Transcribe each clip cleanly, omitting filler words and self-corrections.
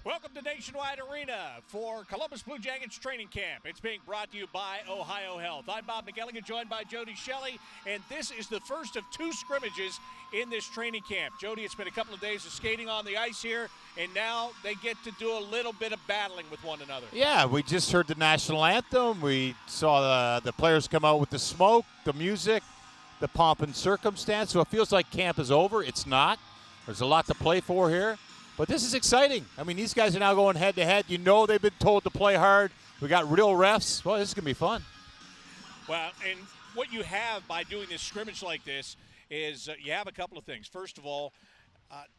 Welcome to Nationwide Arena for Columbus Blue Jackets training camp. It's being brought to you by OhioHealth. I'm Bob McElligott, joined by Jody Shelley, and this is the first of two scrimmages in this training camp. Jody, it's been a couple of days of skating on the ice here, and now they get to do a little bit of battling with one another. Yeah, we just heard the national anthem. We saw the players come out with the smoke, the music, the pomp and circumstance. So it feels like camp is over. It's not. There's a lot to play for here. But this is exciting. I mean, these guys are now going head-to-head. You know they've been told to play hard. We got real refs. Well, this is going to be fun. Well, and what you have by doing this scrimmage like this is you have a couple of things. First of all,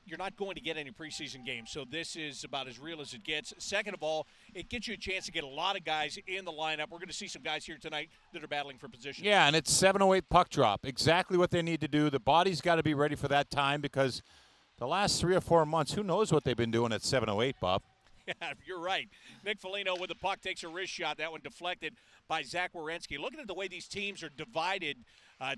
you're not going to get any preseason games, so this is about as real as it gets. Second of all, it gets you a chance to get a lot of guys in the lineup. We're going to see some guys here tonight that are battling for position. Yeah, and it's 7:08 puck drop. Exactly what they need to do. The body's got to be ready for that time because – the last 3 or 4 months, who knows what they've been doing at 7:08, Bob? Yeah, you're right. Nick Fellino with the puck takes a wrist shot. That one deflected by Zach Werenski. Looking at the way these teams are divided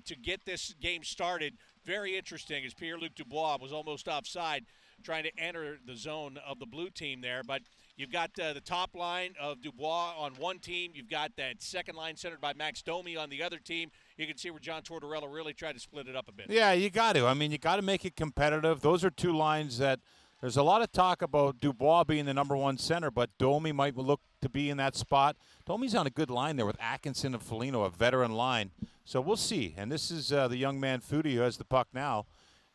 to get this game started, very interesting as Pierre-Luc Dubois was almost offside trying to enter the zone of the blue team there. But you've got the top line of Dubois on one team. You've got that second line centered by Max Domi on the other team. You can see where John Tortorella really tried to split it up a bit. Yeah, you got to. I mean, you got to make it competitive. Those are two lines that there's a lot of talk about Dubois being the number one center, but Domi might look to be in that spot. Domi's on a good line there with Atkinson and Fellino, a veteran line. So we'll see. And this is the young man, Foodie, who has the puck now.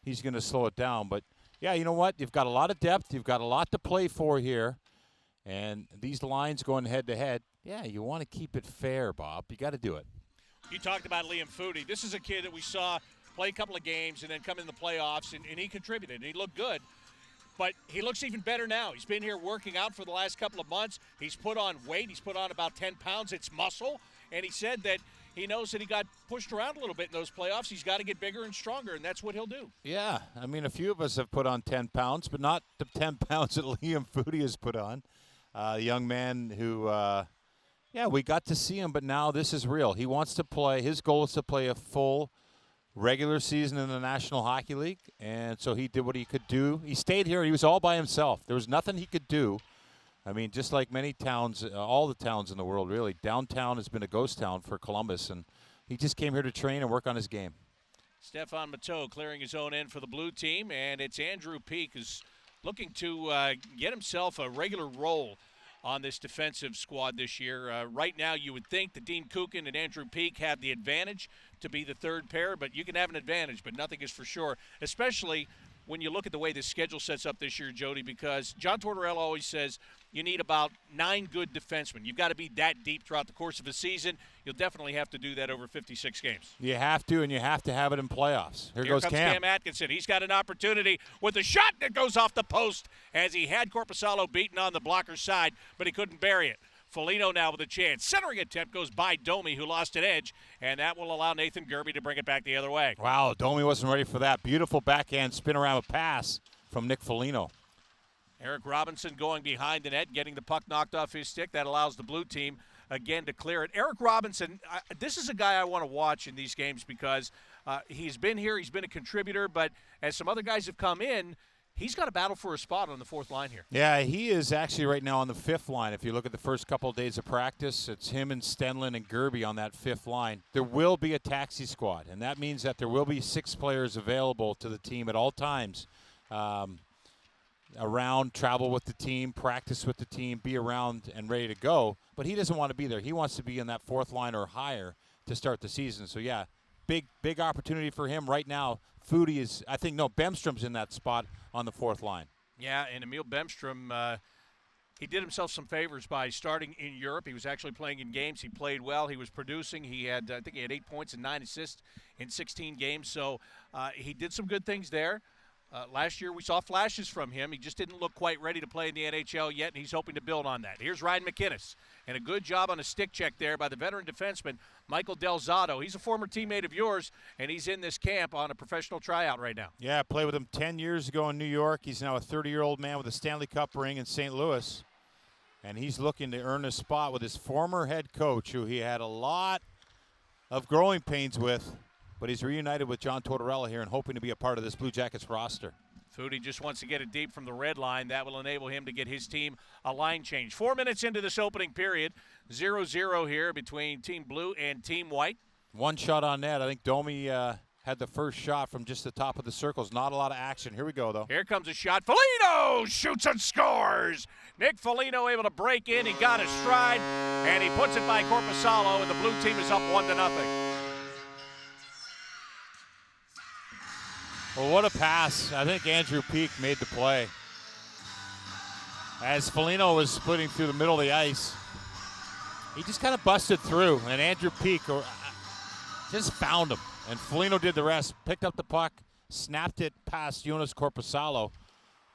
He's going to slow it down. But, yeah, you know what? You've got a lot of depth. You've got a lot to play for here. And these lines going head-to-head, yeah, you want to keep it fair, Bob. You got to do it. You talked about Liam Foodie. This is a kid that we saw play a couple of games and then come in the playoffs, and he contributed. And he looked good. But he looks even better now. He's been here working out for the last couple of months. He's put on weight. He's put on about 10 pounds. It's muscle. And he said that he knows that he got pushed around a little bit in those playoffs. He's got to get bigger and stronger, and that's what he'll do. Yeah. I mean, a few of us have put on 10 pounds, but not the 10 pounds that Liam Foodie has put on. A young man who yeah, we got to see him, but now this is real. He wants to play. His goal is to play a full regular season in the National Hockey League, and so he did what he could do. He stayed here. He was all by himself. There was nothing he could do. I mean, just like many towns, all the towns in the world, really, downtown has been a ghost town for Columbus, and he just came here to train and work on his game. Stefan Matteau clearing his own end for the blue team, and it's Andrew Peeke who's looking to get himself a regular role on this defensive squad this year. Right now, you would think that Dean Kukin and Andrew Peeke have the advantage to be the third pair, but you can have an advantage, but nothing is for sure, especially when you look at the way the schedule sets up this year, Jody, because John Tortorella always says you need about 9 good defensemen. You've got to be that deep throughout the course of a season. You'll definitely have to do that over 56 games. You have to, and you have to have it in playoffs. Here goes comes Cam Atkinson. He's got an opportunity with a shot that goes off the post as he had Korpisalo beaten on the blocker's side, but he couldn't bury it. Fellino now with a chance. Centering attempt goes by Domi, who lost an edge, and that will allow Nathan Gerbe to bring it back the other way. Wow, Domi wasn't ready for that. Beautiful backhand spin around pass from Nick Fellino. Eric Robinson going behind the net, getting the puck knocked off his stick. That allows the blue team, again, to clear it. Eric Robinson, this is a guy I want to watch in these games because he's been here, he's been a contributor, but as some other guys have come in, he's got to battle for a spot on the fourth line here. Yeah, he is actually right now on the fifth line. If you look at the first couple of days of practice, it's him and Stenlin and Gerbe on that fifth line. There will be a taxi squad, and that means that there will be 6 players available to the team at all times. Around, travel with the team, practice with the team, be around and ready to go. But he doesn't want to be there. He wants to be in that fourth line or higher to start the season. So, yeah, big opportunity for him right now. Foodie is, I think, no, Bemstrom's in that spot on the fourth line. Yeah, and Emil Bemstrom, he did himself some favors by starting in Europe. He was actually playing in games. He played well. He was producing. He had, I think he had 8 points and 9 assists in 16 games. So he did some good things there. Last year we saw flashes from him. He just didn't look quite ready to play in the NHL yet, and he's hoping to build on that. Here's Ryan McInnes, and a good job on a stick check there by the veteran defenseman, Michael Delzado. He's a former teammate of yours, and he's in this camp on a professional tryout right now. Yeah, I played with him 10 years ago in New York. He's now a 30-year-old man with a Stanley Cup ring in St. Louis, and he's looking to earn a spot with his former head coach, who he had a lot of growing pains with. But he's reunited with John Tortorella here and hoping to be a part of this Blue Jackets roster. Foodie just wants to get it deep from the red line. That will enable him to get his team a line change. 4 minutes into this opening period, 0-0 here between Team Blue and Team White. One shot on net. I think Domi had the first shot from just the top of the circles. Not a lot of action. Here we go, though. Here comes a shot. Fellino shoots and scores. Nick Fellino able to break in. He got his stride, and he puts it by Corpusalo, and the blue team is up 1-0. Well, what a pass. I think Andrew Peak made the play. As Fellino was splitting through the middle of the ice, he just kind of busted through, and Andrew Peak just found him. And Fellino did the rest, picked up the puck, snapped it past Jonas Corpusalo.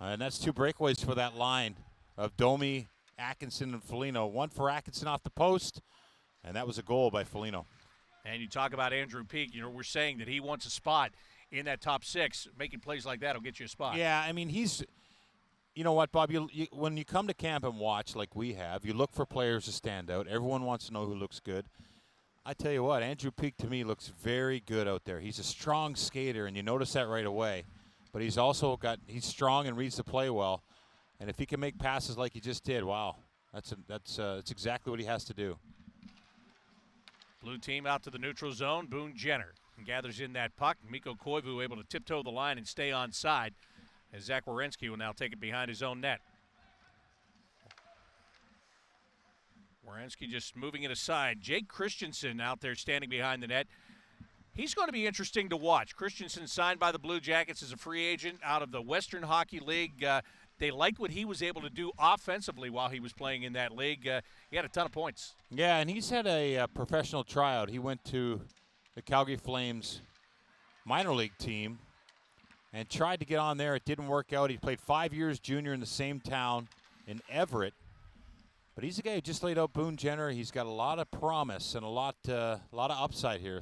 And that's 2 breakaways for that line of Domi, Atkinson, and Fellino. One for Atkinson off the post, and that was a goal by Fellino. And you talk about Andrew Peak. We're saying that he wants a spot in that top 6. Making plays like that will get you a spot. Yeah, I mean, you know what, Bob? When you come to camp and watch like we have, you look for players to stand out. Everyone wants to know who looks good. I tell you what, Andrew Peak to me looks very good out there. He's a strong skater, and you notice that right away. But he's also he's strong and reads the play well. And if he can make passes like he just did, wow, that's exactly what he has to do. Blue team out to the neutral zone. Boone Jenner gathers in that puck. Mikko Koivu able to tiptoe the line and stay on side, as Zach Werenski will now take it behind his own net. Werenski just moving it aside. Jake Christensen out there standing behind the net. He's going to be interesting to watch. Christensen signed by the Blue Jackets as a free agent out of the Western Hockey League. They liked what he was able to do offensively while he was playing in that league. He had a ton of points. Yeah, and he's had a professional tryout. He went to the Calgary Flames minor league team and tried to get on there. It didn't work out. He played 5 years junior in the same town in Everett. But he's a guy who just laid out Boone Jenner. He's got a lot of promise and a lot of upside here.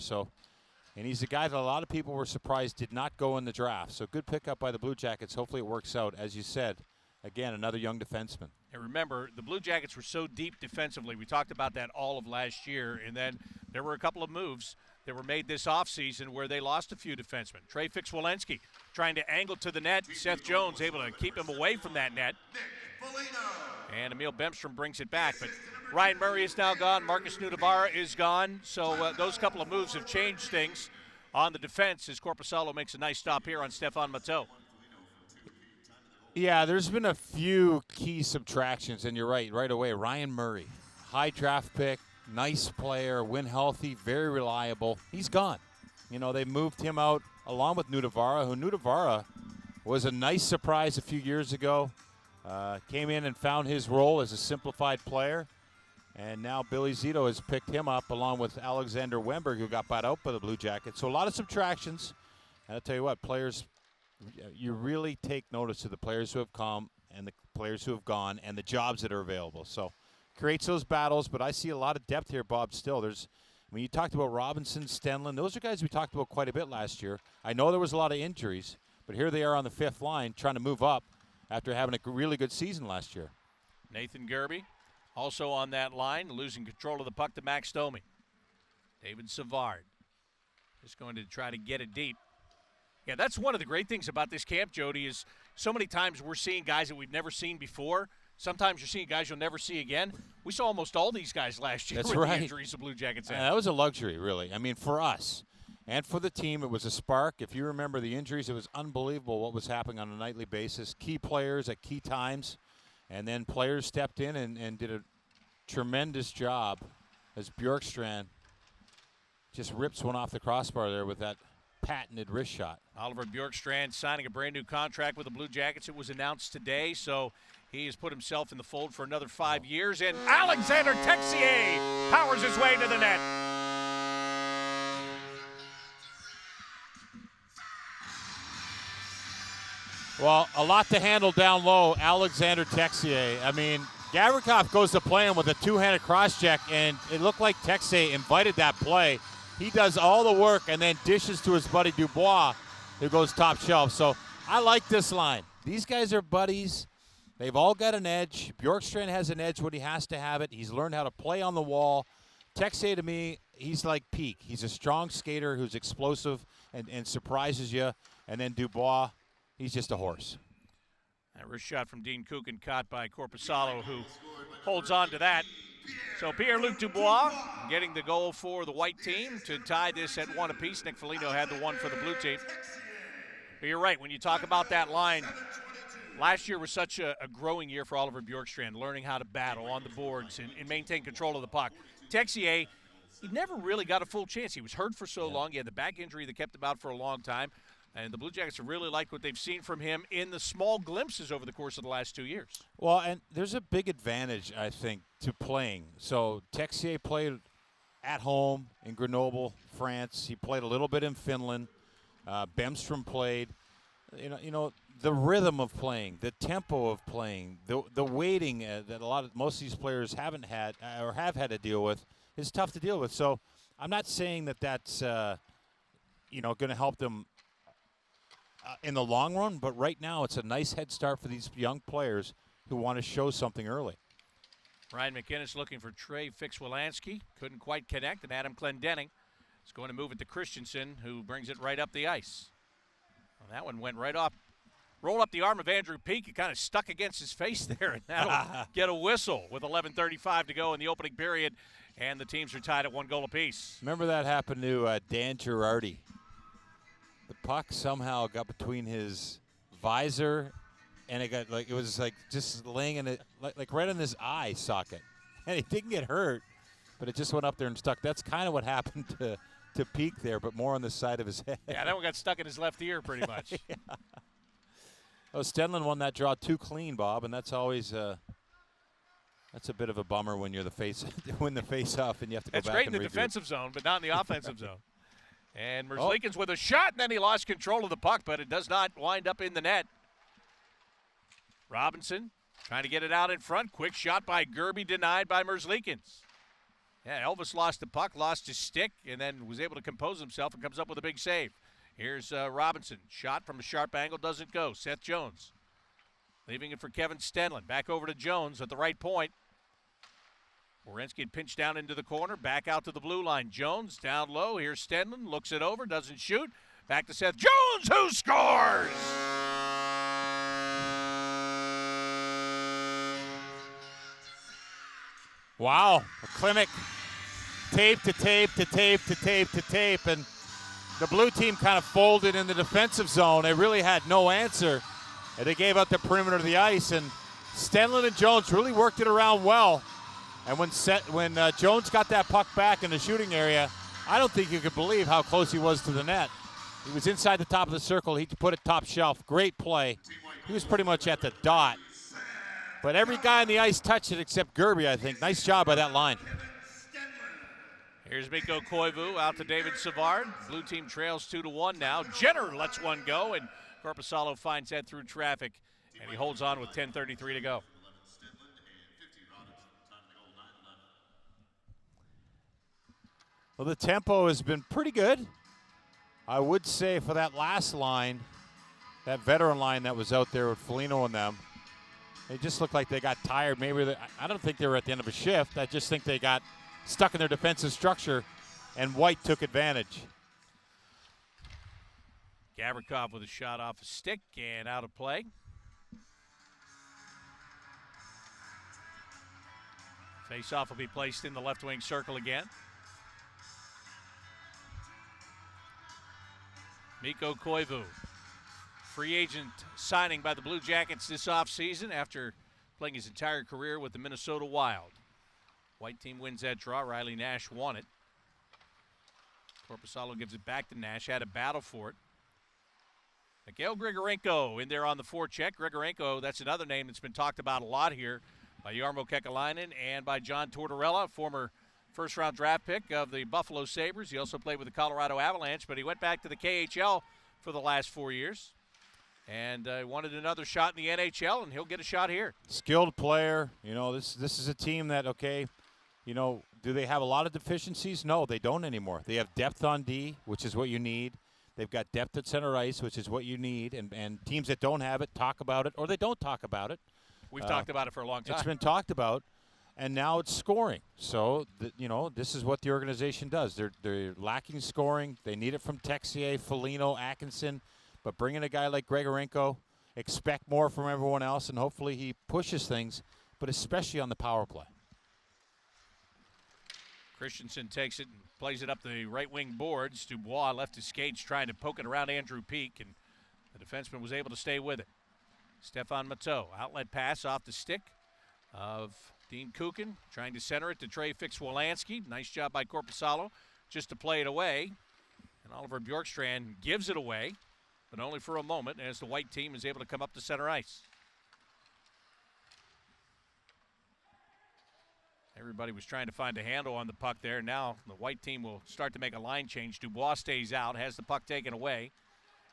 And he's a guy that a lot of people were surprised did not go in the draft. So good pickup by the Blue Jackets. Hopefully it works out. As you said, again, another young defenseman. And remember, the Blue Jackets were so deep defensively. We talked about that all of last year. And then there were a couple of moves that were made this offseason where they lost a few defensemen. Trey Fix-Walensky trying to angle to the net. Seth Jones able to keep him away from that net. And Emil Bemstrom brings it back. But Ryan Murray is now gone. Marcus Nudavara is gone. So those couple of moves have changed things on the defense as Corpusalo makes a nice stop here on Stefan Matteau. Yeah, there's been a few key subtractions, and you're right away. Ryan Murray, high draft pick, nice player, win healthy, very reliable. He's gone. They moved him out along with Nudavara, who Nudavara was a nice surprise a few years ago. Came in and found his role as a simplified player. And now Billy Zito has picked him up along with Alexander Wemberg, who got bought out by the Blue Jackets. So a lot of subtractions. And I'll tell you what, players, you really take notice of the players who have come and the players who have gone and the jobs that are available. So creates those battles, but I see a lot of depth here, Bob, still. When you talked about Robinson, Stenlin, those are guys we talked about quite a bit last year. I know there was a lot of injuries, but here they are on the 5th line trying to move up after having a really good season last year. Nathan Gerby also on that line, losing control of the puck to Max Domi. David Savard is going to try to get it deep. Yeah, that's one of the great things about this camp, Jody, is so many times we're seeing guys that we've never seen before. Sometimes you're seeing guys you'll never see again. We saw almost all these guys last year. That's with right. The injuries the Blue Jackets had. That was a luxury, really. I mean, for us and for the team, it was a spark. If you remember the injuries, it was unbelievable what was happening on a nightly basis. Key players at key times, and then players stepped in and did a tremendous job as Bjorkstrand just rips one off the crossbar there with that patented wrist shot. Oliver Bjorkstrand signing a brand new contract with the Blue Jackets. It was announced today, so he has put himself in the fold for another 5 years. And Alexander Texier powers his way to the net. Well, a lot to handle down low, Alexander Texier. I mean, Gavrikov goes to play him with a two-handed cross-check, and it looked like Texier invited that play. He does all the work and then dishes to his buddy Dubois, who goes top shelf. So I like this line. These guys are buddies. They've all got an edge. Bjorkstrand has an edge when he has to have it. He's learned how to play on the wall. Texier, to me, he's like Peak. He's a strong skater who's explosive and surprises you. And then Dubois, he's just a horse. That wrist shot from Dean Kukin caught by Corpusalo, who holds on to that. So Pierre-Luc Dubois getting the goal for the white team to tie this at 1 apiece. Nick Fellino had the one for the blue team. But you're right, when you talk about that line, last year was such a growing year for Oliver Bjorkstrand, learning how to battle on the boards and maintain control of the puck. Texier, he never really got a full chance. He was hurt for so long. He had the back injury that kept him out for a long time. And the Blue Jackets have really liked what they've seen from him in the small glimpses over the course of the last 2 years. Well, and there's a big advantage, I think, to playing. So Texier played at home in Grenoble, France. He played a little bit in Finland. Bemstrom played. You know, the rhythm of playing, the tempo of playing, the waiting that most of these players haven't had or have had to deal with is tough to deal with. So I'm not saying that that's going to help them in the long run, but right now it's a nice head start for these young players who want to show something early. Ryan McInnes looking for Trey Fix-Wilansky. Couldn't quite connect, and Adam Clendenning is going to move it to Christensen, who brings it right up the ice. Well, that one went right off. Rolled up the arm of Andrew Peeke. It kind of stuck against his face there, and that'll get a whistle with 11:35 to go in the opening period, and the teams are tied at 1 goal apiece. Remember that happened to Dan Girardi. The puck somehow got between his visor, and it was just laying in it, like right in his eye socket. And he didn't get hurt, but it just went up there and stuck. That's kind of what happened to Peeke there, but more on the side of his head. Yeah, that one got stuck in his left ear pretty much. Yeah. Oh, Stenlund won that draw too clean, Bob, and that's always that's a bit of a bummer when you're win the face off and you have to go back and redo. It's great in the defensive zone, but not in the offensive zone. And Merzlikins with a shot, and then he lost control of the puck, but it does not wind up in the net. Robinson trying to get it out in front. Quick shot by Gerby, denied by Merzlikins. Yeah, Elvis lost the puck, lost his stick, and then was able to compose himself and comes up with a big save. Here's Robinson. Shot from a sharp angle, doesn't go. Seth Jones leaving it for Kevin Stenlund. Back over to Jones at the right point. Werenski pinched down into the corner, back out to the blue line. Jones down low. Here's Stenlund, looks it over, doesn't shoot. Back to Seth Jones, who scores! Wow, a clinic. Tape to tape to tape to tape to tape, and the blue team kind of folded in the defensive zone. They really had no answer, and they gave out the perimeter of the ice, and Stenlund and Jones really worked it around well. And when Jones got that puck back in the shooting area, I don't think you could believe how close he was to the net. He was inside the top of the circle. He put it top shelf. Great play. He was pretty much at the dot. But every guy on the ice touched it except Gerby, I think. Nice job by that line. Here's Mikko Koivu out to David Savard. Blue team trails 2-1 now. Jenner lets one go, and Corpusalo finds that through traffic, and he holds on with 10:33 to go. Well, the tempo has been pretty good. I would say for that last line, that veteran line that was out there with Fellino and them, they just looked like they got tired. Maybe I don't think they were at the end of a shift. I just think they got stuck in their defensive structure, and White took advantage. Gavrikov with a shot off a stick and out of play. Face-off will be placed in the left wing circle again. Mikko Koivu, free agent signing by the Blue Jackets this offseason after playing his entire career with the Minnesota Wild. White team wins that draw. Riley Nash won it. Corpusalo gives it back to Nash. Had a battle for it. Mikhail Grigorenko in there on the forecheck. Grigorenko, that's another name that's been talked about a lot here by Jarmo Kekalainen and by John Tortorella, former first-round draft pick of the Buffalo Sabres. He also played with the Colorado Avalanche, but he went back to the KHL for the last 4 years and wanted another shot in the NHL, and he'll get a shot here. Skilled player. You know, this is a team that, okay, you know, do they have a lot of deficiencies? No, they don't anymore. They have depth on D, which is what you need. They've got depth at center ice, which is what you need, and teams that don't have it talk about it, or they don't talk about it. We've talked about it for a long time. It's been talked about. And now it's scoring. So, you know, this is what the organization does. They're lacking scoring. They need it from Texier, Fellino, Atkinson. But bring in a guy like Grigorenko, expect more from everyone else, and hopefully he pushes things, but especially on the power play. Christensen takes it and plays it up the right wing boards. Dubois left his skates trying to poke it around Andrew Peak, and the defenseman was able to stay with it. Stefan Matteau, outlet pass off the stick of Dean Kukin, trying to center it to Trey Fix-Wolanski. Nice job by Korpisalo just to play it away. And Oliver Bjorkstrand gives it away, but only for a moment as the white team is able to come up to center ice. Everybody was trying to find a handle on the puck there. Now the white team will start to make a line change. Dubois stays out, has the puck taken away,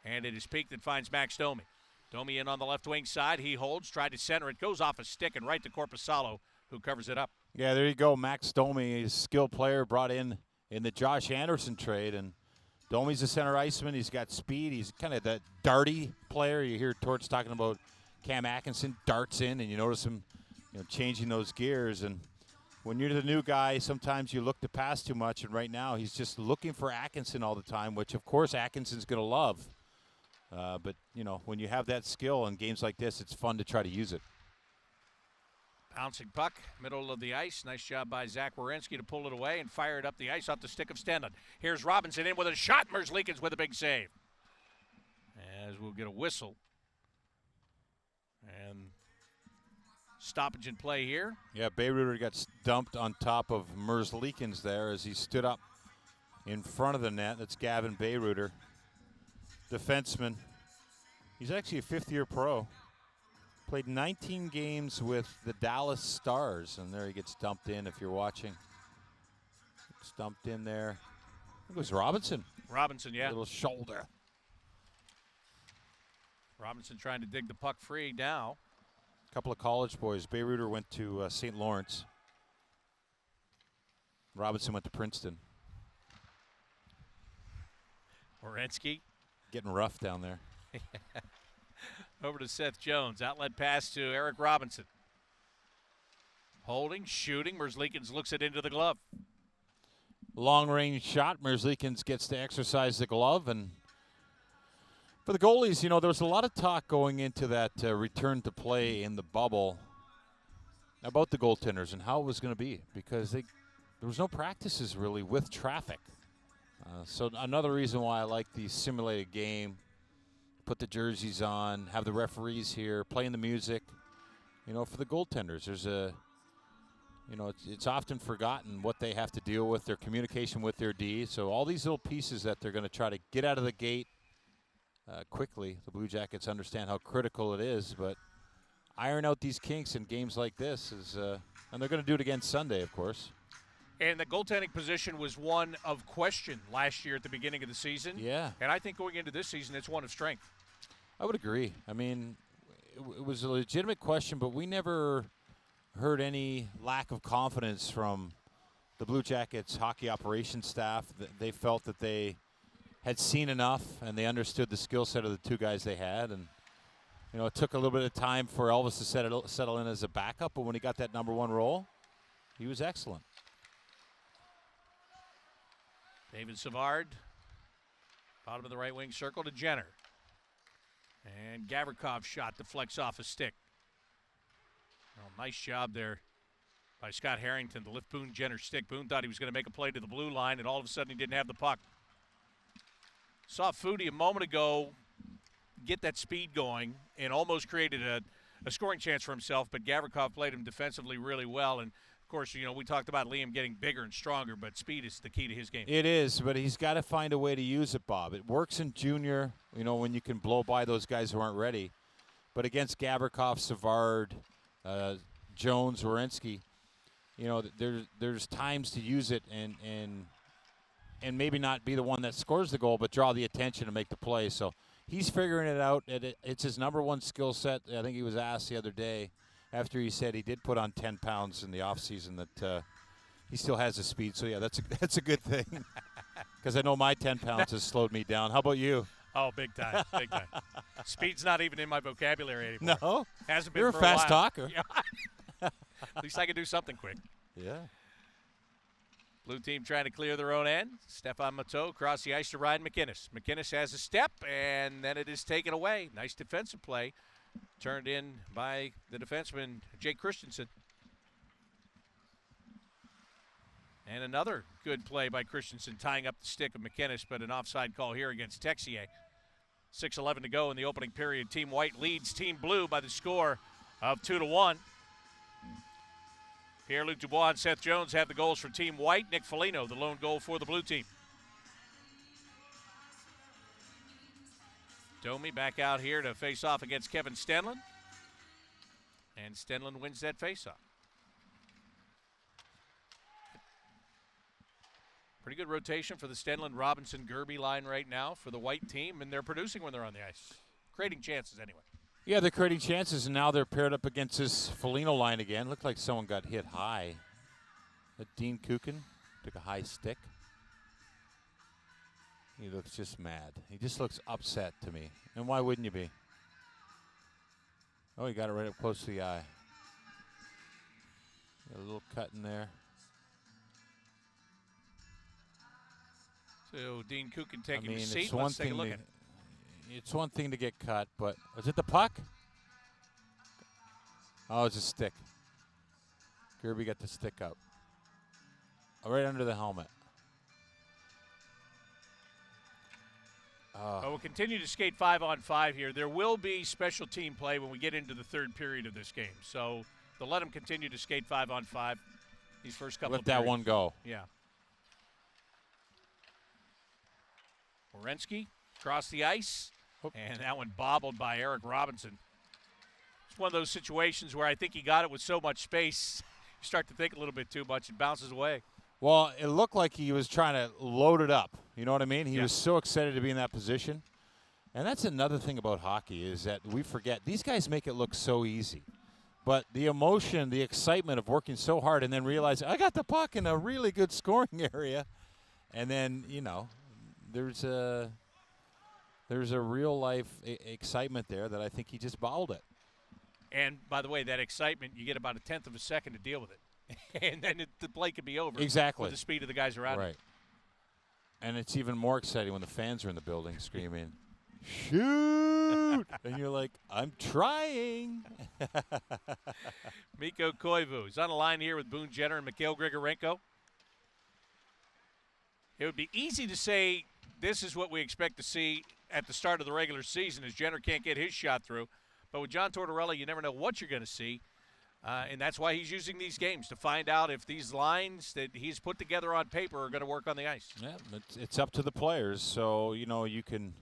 and it is Peak that finds Max Domi. Domi in on the left wing side. He holds, tried to center it, goes off a stick and right to Korpisalo, who covers it up. Yeah, there you go. Max Domi, a skilled player brought in the Josh Anderson trade, and Domi's a center iceman. He's got speed. He's kind of that darty player. You hear Torts talking about Cam Atkinson darts in, and you notice him, changing those gears. And when you're the new guy, sometimes you look to pass too much, and right now he's just looking for Atkinson all the time, which, of course, Atkinson's going to love. But, when you have that skill in games like this, it's fun to try to use it. Bouncing puck, middle of the ice. Nice job by Zach Werenski to pull it away and fire it up the ice off the stick of Stenlund. Here's Robinson in with a shot. Merzlikins with a big save. As we'll get a whistle. And stoppage in play here. Yeah, Bayreuther got dumped on top of Merzlikins there as he stood up in front of the net. That's Gavin Bayreuther, defenseman. He's actually a fifth-year pro. Played 19 games with the Dallas Stars, and there he gets dumped in if you're watching. It's dumped in there. It was Robinson. Robinson, yeah. Little shoulder. Robinson trying to dig the puck free now. A couple of college boys. Bayreuther went to St. Lawrence. Robinson went to Princeton. Werenski. Getting rough down there. Over to Seth Jones. Outlet pass to Eric Robinson. Holding, shooting. Merzlikins looks it into the glove. Long-range shot. Merzlikins gets to exercise the glove. And for the goalies, there was a lot of talk going into that return to play in the bubble about the goaltenders and how it was going to be, because there was no practices really with traffic. So another reason why I like the simulated game. Put the jerseys on, have the referees here, playing the music. For the goaltenders, there's it's often forgotten what they have to deal with, their communication with their D. So all these little pieces that they're going to try to get out of the gate quickly. The Blue Jackets understand how critical it is, but iron out these kinks in games like this is, and they're going to do it again Sunday, of course. And the goaltending position was one of question last year at the beginning of the season. Yeah. And I think going into this season, it's one of strength. I would agree. I mean, it was a legitimate question, but we never heard any lack of confidence from the Blue Jackets hockey operations staff. They felt that they had seen enough and they understood the skill set of the two guys they had. And, it took a little bit of time for Elvis to settle in as a backup, but when he got that number one role, he was excellent. David Savard, bottom of the right wing circle to Jenner. And Gavrikov shot deflects off a stick. Well, nice job there by Scott Harrington to lift Boone Jenner's stick. Boone thought he was going to make a play to the blue line, and all of a sudden he didn't have the puck. Saw Foodie a moment ago get that speed going and almost created a scoring chance for himself, but Gavrikov played him defensively really well. And of course, we talked about Liam getting bigger and stronger, but speed is the key to his game. It is, but he's got to find a way to use it, Bob. It works in junior, when you can blow by those guys who aren't ready. But against Gavrikov, Savard, Jones, Werenski, there's times to use it and maybe not be the one that scores the goal, but draw the attention and make the play. So he's figuring it out. It's his number one skill set. I think he was asked the other day, after he said he did put on 10 pounds in the offseason, that he still has the speed. So, yeah, that's a good thing, because I know my 10 pounds has slowed me down. How about you? Oh, big time, big time. Speed's not even in my vocabulary anymore. No? Hasn't been You're for a fast a while. talker. At least I can do something quick. Yeah. Blue team trying to clear their own end. Stephon Matteau across the ice to Ryan McInnes. McInnes has a step, and then it is taken away. Nice defensive play. Turned in by the defenseman, Jake Christensen. And another good play by Christensen, tying up the stick of McInnes, but an offside call here against Texier. 6:11 to go in the opening period. Team White leads Team Blue by the score of 2-1. Pierre-Luc Dubois and Seth Jones have the goals for Team White. Nick Fellino, the lone goal for the blue team. Domi back out here to face off against Kevin Stenlund. And Stenlund wins that face-off. Pretty good rotation for the Stenlund, Robinson, Gerby line right now for the White team, and they're producing when they're on the ice. Creating chances anyway. Yeah, they're creating chances, and now they're paired up against this Fellino line again. Looked like someone got hit high. That Dean Kukin took a high stick. He looks just mad. He just looks upset to me. And why wouldn't you be? Oh, he got it right up close to the eye. Got a little cut in there. So Dean Kukin taking his seat. Let's take a look at it. It's one thing to get cut, but was it the puck? Oh, it's a stick. Gerby got the stick up. Right under the helmet. We'll continue to skate 5-on-5 here. There will be special team play when we get into the third period of this game. So they'll let them continue to skate 5-on-5 these first couple of periods. Let that one go. Yeah. Werenski across the ice. And that one bobbled by Eric Robinson. It's one of those situations where I think he got it with so much space, you start to think a little bit too much. It bounces away. Well, it looked like he was trying to load it up. You know what I mean? He was so excited to be in that position. And that's another thing about hockey is that we forget. These guys make it look so easy. But the emotion, the excitement of working so hard and then realizing, I got the puck in a really good scoring area. And then, you know, there's a real-life excitement there that I think he just bowled it. And, by the way, that excitement, you get about a tenth of a second to deal with it. And then the play could be over. Exactly. With the speed of the guys around right. him. And it's even more exciting when the fans are in the building screaming, shoot! And you're like, I'm trying. Mikko Koivu is on the line here with Boone Jenner and Mikhail Grigorenko. It would be easy to say this is what we expect to see at the start of the regular season as Jenner can't get his shot through. But with John Tortorella, you never know what you're going to see. And that's why he's using these games to find out if these lines that he's put together on paper are going to work on the ice. Yeah, it's up to the players. So, you know, you can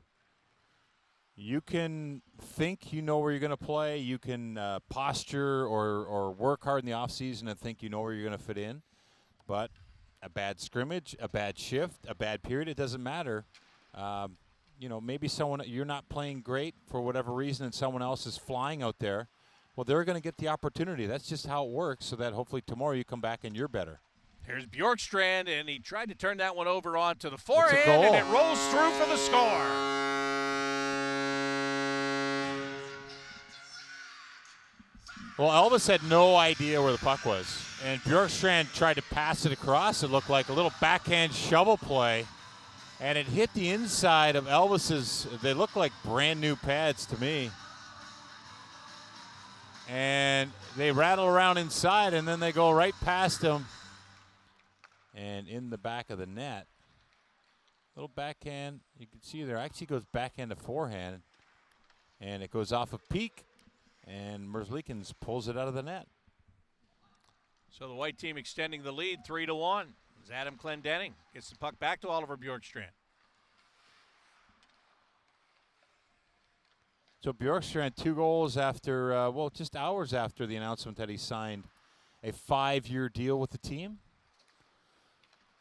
think you know where you're going to play. You can posture or work hard in the offseason and think you know where you're going to fit in. But a bad scrimmage, a bad shift, a bad period, it doesn't matter. You know, maybe you're not playing great for whatever reason and someone else is flying out there. Well, they're going to get the opportunity. That's just how it works, so that hopefully tomorrow you come back and you're better. Here's Bjorkstrand, and he tried to turn that one over onto the forehand, and it rolls through for the score. Well, Elvis had no idea where the puck was, and Bjorkstrand tried to pass it across. It looked like a little backhand shovel play, and it hit the inside of Elvis's. They look like brand new pads to me. And they rattle around inside, and then they go right past him. And in the back of the net, little backhand. You can see there actually goes backhand to forehand. And it goes off of Peak, and Merzlikins pulls it out of the net. So the white team extending the lead 3-1 as Adam Clendenning gets the puck back to Oliver Bjorkstrand. So Bjorkstrand, 2 goals after, just hours after the announcement that he signed a 5-year deal with the team.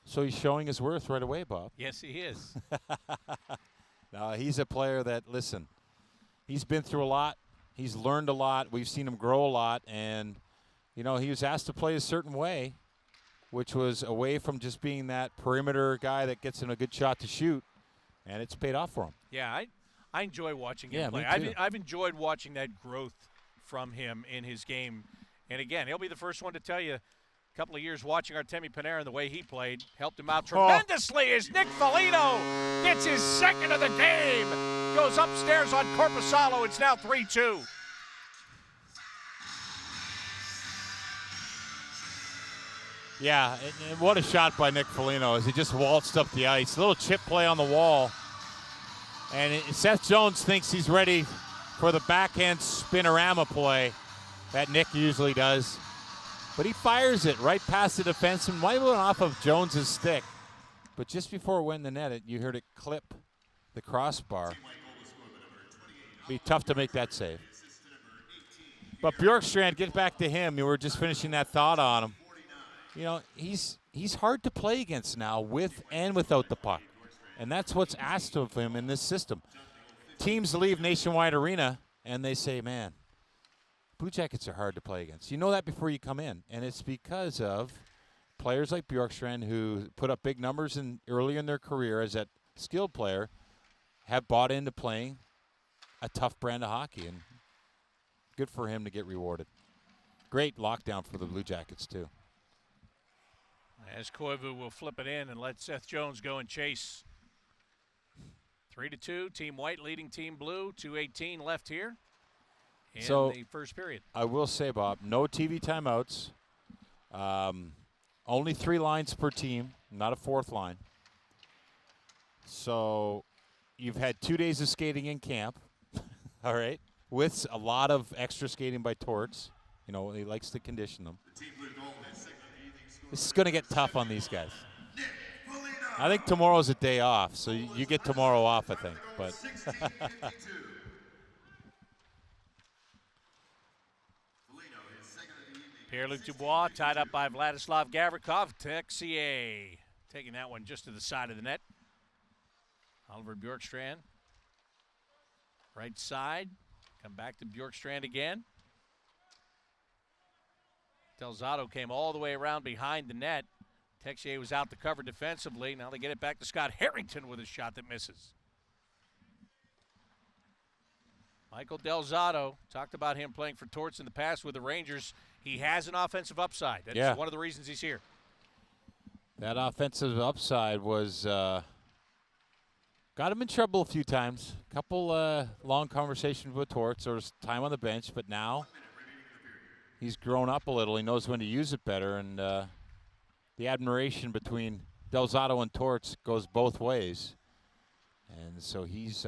So he's showing his worth right away, Bob. Yes, he is. No, he's a player that, listen, he's been through a lot. He's learned a lot. We've seen him grow a lot. And, you know, he was asked to play a certain way, which was away from just being that perimeter guy that gets in a good shot to shoot. And it's paid off for him. Yeah, I enjoy watching him play. Me too. I've enjoyed watching that growth from him in his game. And, again, he'll be the first one to tell you couple of years watching Artemi Panarin, the way he played, helped him out tremendously as Nick Fellino gets his second of the game. Goes upstairs on Korpisalo. It's now 3-2. Yeah, and what a shot by Nick Fellino as he just waltzed up the ice. A little chip play on the wall. And Seth Jones thinks he's ready for the backhand spinorama play that Nick usually does. But he fires it right past the defenseman, might have went off of Jones's stick. But just before it went in the net, you heard it clip the crossbar. Be tough to make that save. But Bjorkstrand, get back to him. You were just finishing that thought on him. You know, he's hard to play against now with and without the puck. And that's what's asked of him in this system. Teams leave Nationwide Arena, and they say, man, Blue Jackets are hard to play against. You know that before you come in. And it's because of players like Bjorkstrand who put up big numbers early in their career as that skilled player have bought into playing a tough brand of hockey. And good for him to get rewarded. Great lockdown for the Blue Jackets, too. As Koivu will flip it in and let Seth Jones go and chase. 3-2, Team White leading Team Blue. 2:18 left here in the first period. I will say, Bob, no TV timeouts. Only 3 lines per team, not a fourth line. So you've had 2 days of skating in camp, all right, with a lot of extra skating by Torts. You know, he likes to condition them. This is going to get tough on these guys. I think tomorrow's a day off, so you get tomorrow off, I think. But Pierre-Luc Dubois tied up by Vladislav Gavrikov. Texier taking that one just to the side of the net. Oliver Bjorkstrand, right side. Come back to Bjorkstrand again. Delzado came all the way around behind the net. Texier was out to cover defensively. Now they get it back to Scott Harrington with a shot that misses. Michael Delzado, talked about him playing for Torts in the past with the Rangers. He has an offensive upside. That's one of the reasons he's here. That offensive upside was got him in trouble a few times. A couple long conversations with Torts. There was time on the bench, but now he's grown up a little. He knows when to use it better, and the admiration between Delzado and Torts goes both ways. And so he's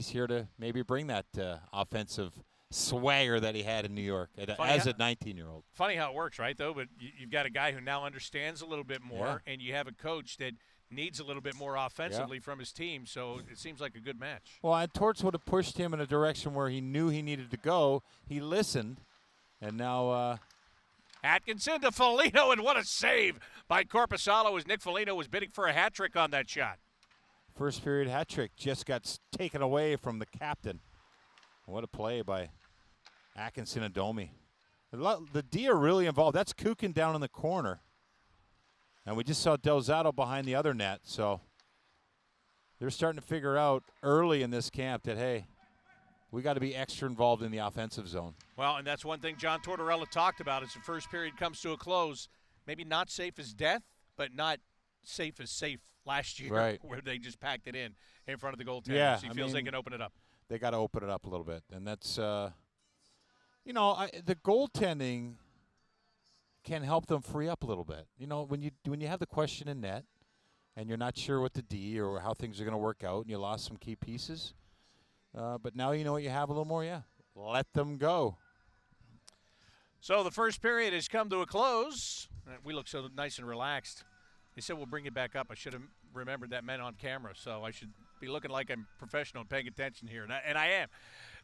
here to maybe bring that offensive swagger that he had in New York as a 19-year-old. Funny how it works, right, though? But you've got a guy who now understands a little bit more, and you have a coach that needs a little bit more offensively from his team, so it seems like a good match. Well, and Torts would have pushed him in a direction where he knew he needed to go. He listened, and now Atkinson to Fellino, and what a save by Korpisalo as Nick Fellino was bidding for a hat trick on that shot. First period hat trick just got taken away from the captain. What a play by Atkinson and Domi. The D are really involved. That's Kukin down in the corner. And we just saw Delzado behind the other net. So they're starting to figure out early in this camp that, hey, we got to be extra involved in the offensive zone. Well, and that's one thing John Tortorella talked about as the first period comes to a close. Maybe not safe as death, but not safe as safe last year, where they just packed it in front of the goaltenders. Yeah, He feels they can open it up. They got to open it up a little bit. And that's, the goaltending can help them free up a little bit. You know, when you have the question in net and you're not sure what the D or how things are going to work out and you lost some key pieces, but now you know what you have a little more, let them go. So the first period has come to a close. We look so nice and relaxed. They said we'll bring it back up. I should have remembered that meant on camera, so I should be looking like I'm professional and paying attention here, and I am.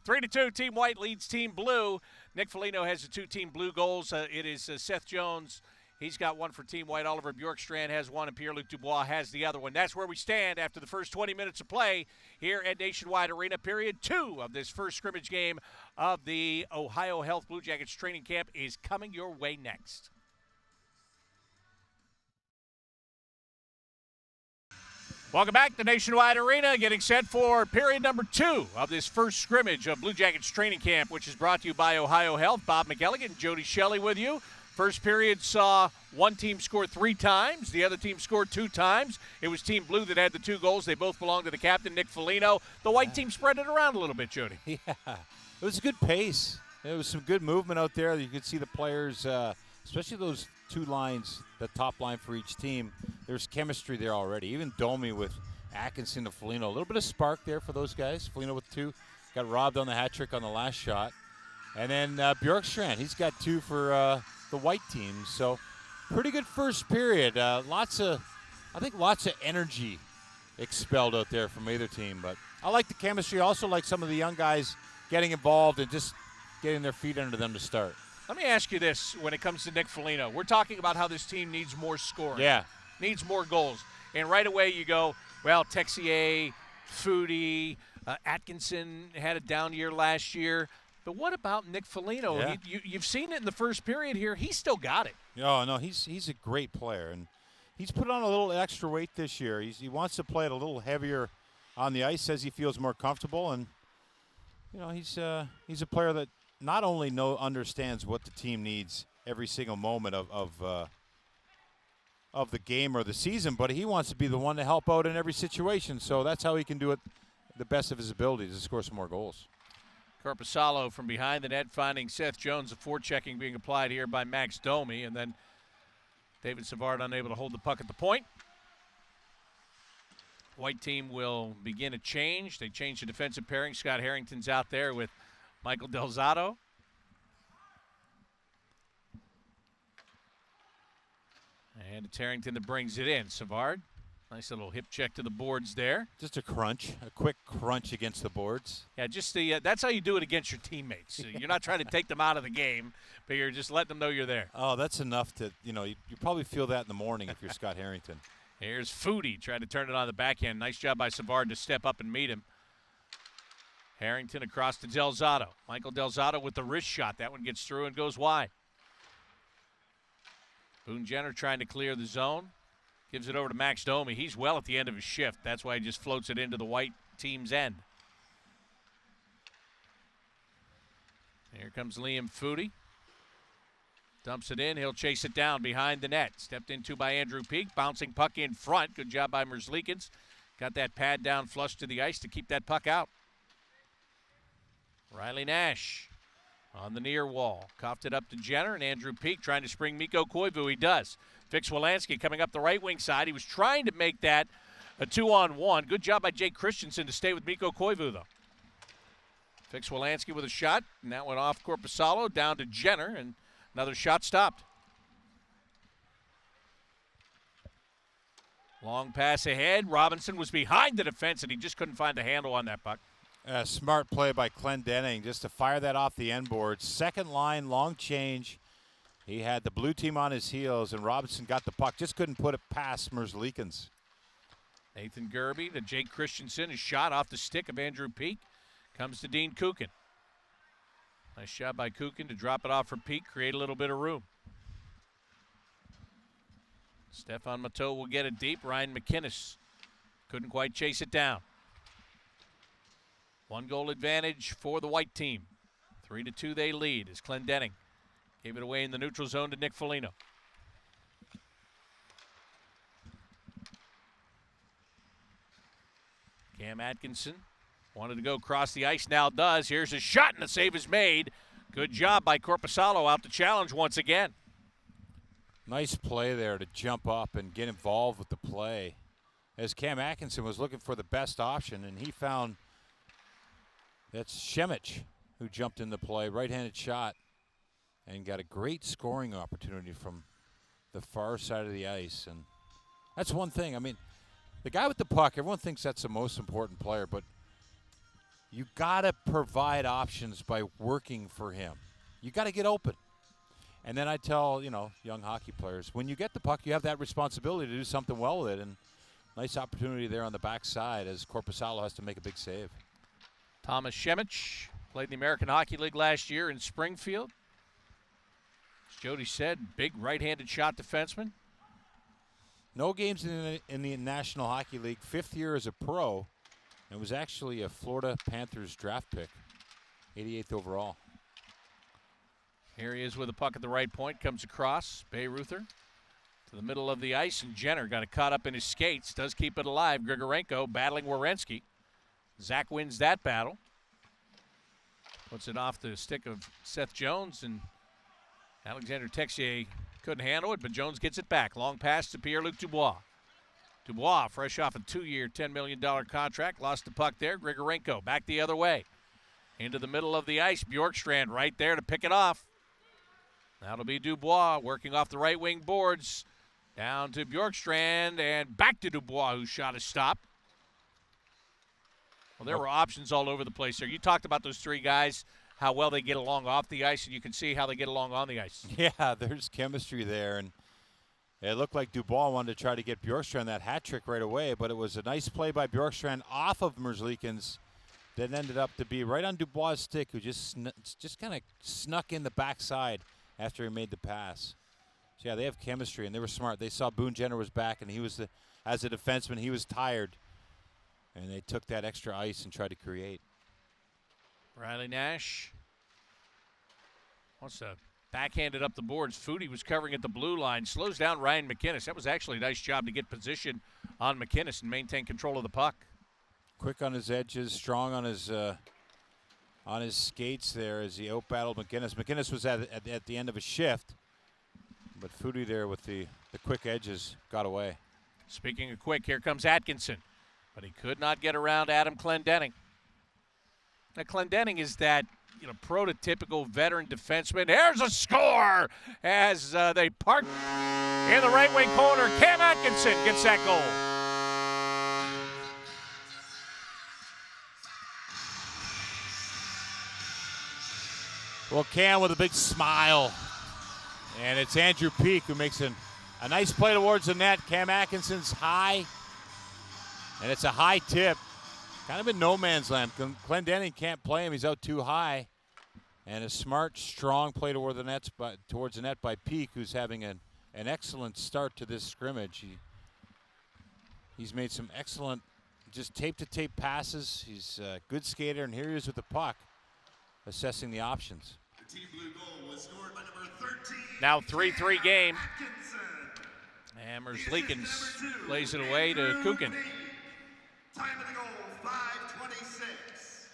3-2, Team White leads Team Blue. Nick Fellino has the 2 Team Blue goals. It is Seth Jones. He's got one for Team White. Oliver Bjorkstrand has one, and Pierre-Luc Dubois has the other one. That's where we stand after the first 20 minutes of play here at Nationwide Arena. Period 2 of this first scrimmage game of the OhioHealth Blue Jackets training camp is coming your way next. Welcome back to Nationwide Arena, getting set for period number 2 of this first scrimmage of Blue Jackets training camp, which is brought to you by OhioHealth. Bob McElligott and Jody Shelley with you. First period saw one team score 3 times. The other team scored 2 times. It was Team Blue that had the 2 goals. They both belong to the captain, Nick Fellino. The white team spread it around a little bit, Jody. Yeah, it was a good pace. There was some good movement out there. You could see the players, especially those 2 lines, the top line for each team. There's chemistry there already. Even Domi with Atkinson to Fellino. A little bit of spark there for those guys. Fellino with 2. Got robbed on the hat trick on the last shot. And then Bjorkstrand, he's got 2 for the white team. So pretty good first period. Lots of energy expelled out there from either team. But I like the chemistry. I also like some of the young guys getting involved and just getting their feet under them to start. Let me ask you this when it comes to Nick Fellino. We're talking about how this team needs more scoring. Yeah. Needs more goals. And right away you go, well, Texier, Foodie, Atkinson had a down year last year. But what about Nick Fellino? Yeah. You've seen it in the first period here. He's still got it. Oh, no, he's a great player. And he's put on a little extra weight this year. He wants to play it a little heavier on the ice, says he feels more comfortable. And, he's a player that not only understands what the team needs every single moment of the game or the season, but he wants to be the one to help out in every situation. So that's how he can do it the best of his abilities to score some more goals. Corpusalo from behind the net finding Seth Jones. The forechecking being applied here by Max Domi. And then David Savard unable to hold the puck at the point. White team will begin a change. They change the defensive pairing. Scott Harrington's out there with Michael Delzado. And it's Harrington that brings it in. Savard, nice little hip check to the boards there. Just a quick crunch against the boards. Yeah, just that's how you do it against your teammates. You're not trying to take them out of the game, but you're just letting them know you're there. Oh, that's enough to, you probably feel that in the morning if you're Scott Harrington. Here's Foodie trying to turn it on the backhand. Nice job by Savard to step up and meet him. Harrington across to Delzado. Michael Delzado with the wrist shot. That one gets through and goes wide. Boone Jenner trying to clear the zone. Gives it over to Max Domi. He's well at the end of his shift. That's why he just floats it into the white team's end. Here comes Liam Foodie. Dumps it in. He'll chase it down behind the net. Stepped into by Andrew Peak. Bouncing puck in front. Good job by Merzlikins. Got that pad down flush to the ice to keep that puck out. Riley Nash on the near wall. Coughed it up to Jenner, and Andrew Peak trying to spring Mikko Koivu. He does. Fix Wolanski coming up the right wing side. He was trying to make that a 2-on-1. Good job by Jake Christensen to stay with Mikko Koivu, though. Fix Wolanski with a shot, and that went off Corpusalo down to Jenner, and another shot stopped. Long pass ahead. Robinson was behind the defense, and he just couldn't find a handle on that puck. A smart play by Clendenning just to fire that off the end board. Second line, long change. He had the blue team on his heels, and Robinson got the puck. Just couldn't put it past Merzlikins. Nathan Gerby to Jake Christensen. A shot off the stick of Andrew Peak. Comes to Dean Kukin. Nice shot by Kukin to drop it off for Peak, create a little bit of room. Stefan Matteau will get it deep. Ryan McInnes couldn't quite chase it down. 1-goal advantage for the white team. 3-2 they lead as Clendenning gave it away in the neutral zone to Nick Fellino. Cam Atkinson wanted to go across the ice, now does. Here's a shot, and the save is made. Good job by Corpusalo out to challenge once again. Nice play there to jump up and get involved with the play. As Cam Atkinson was looking for the best option, and he found that's Scrimmage who jumped in the play, right-handed shot, and got a great scoring opportunity from the far side of the ice. And that's one thing. I mean, the guy with the puck, everyone thinks that's the most important player, but you got to provide options by working for him. You got to get open. And then I tell, young hockey players, when you get the puck, you have that responsibility to do something well with it. And nice opportunity there on the backside as Corpusalo has to make a big save. Thomas Scrimmage played in the American Hockey League last year in Springfield. As Jody said, big right-handed shot defenseman. No games in the National Hockey League. 5th year as a pro. And was actually a Florida Panthers draft pick. 88th overall. Here he is with the puck at the right point. Comes across. Bayreuther to the middle of the ice, and Jenner got it caught up in his skates. Does keep it alive. Grigorenko battling Werenski. Zach wins that battle. Puts it off the stick of Seth Jones, and Alexander Texier couldn't handle it, but Jones gets it back. Long pass to Pierre-Luc Dubois. Dubois, fresh off a 2-year, $10 million contract, lost the puck there. Grigorenko back the other way. Into the middle of the ice. Bjorkstrand right there to pick it off. That'll be Dubois working off the right wing boards. Down to Bjorkstrand and back to Dubois, who shot a stop. Well, there were options all over the place there. You talked about those three guys, how well they get along off the ice, and you can see how they get along on the ice. Yeah, there's chemistry there, and it looked like Dubois wanted to try to get Bjorkstrand that hat trick right away, but it was a nice play by Bjorkstrand off of Merzlikins that ended up to be right on Dubois' stick, who just kind of snuck in the backside after he made the pass. So, yeah, they have chemistry, and they were smart. They saw Boone Jenner was back, and he was, as a defenseman, he was tired. And they took that extra ice and tried to create. Riley Nash wants to backhand it up the boards. Foodie was covering at the blue line. Slows down Ryan McInnes. That was actually a nice job to get position on McInnes and maintain control of the puck. Quick on his edges, strong on his skates there as he out-battled McInnes. McInnes was at the end of a shift, but Foodie there with the quick edges got away. Speaking of quick, here comes Atkinson. But he could not get around Adam Clendenning. Now, Clendenning is that prototypical veteran defenseman. Here's a score as they park in the right wing corner. Cam Atkinson gets that goal. Well, Cam with a big smile. And it's Andrew Peak who makes a nice play towards the net. Cam Atkinson's high. And it's a high tip, kind of in no man's land. Clendenning can't play him. He's out too high. And a smart, strong play towards the net by Peak, who's having an excellent start to this scrimmage. He's made some excellent, just tape-to-tape passes. He's a good skater, and here he is with the puck, assessing the options. The team blue goal was scored by number 13. Now 3-3 game. Atkinson. And Merzlikins plays it away to Kukin. Time of the goal, 5:26.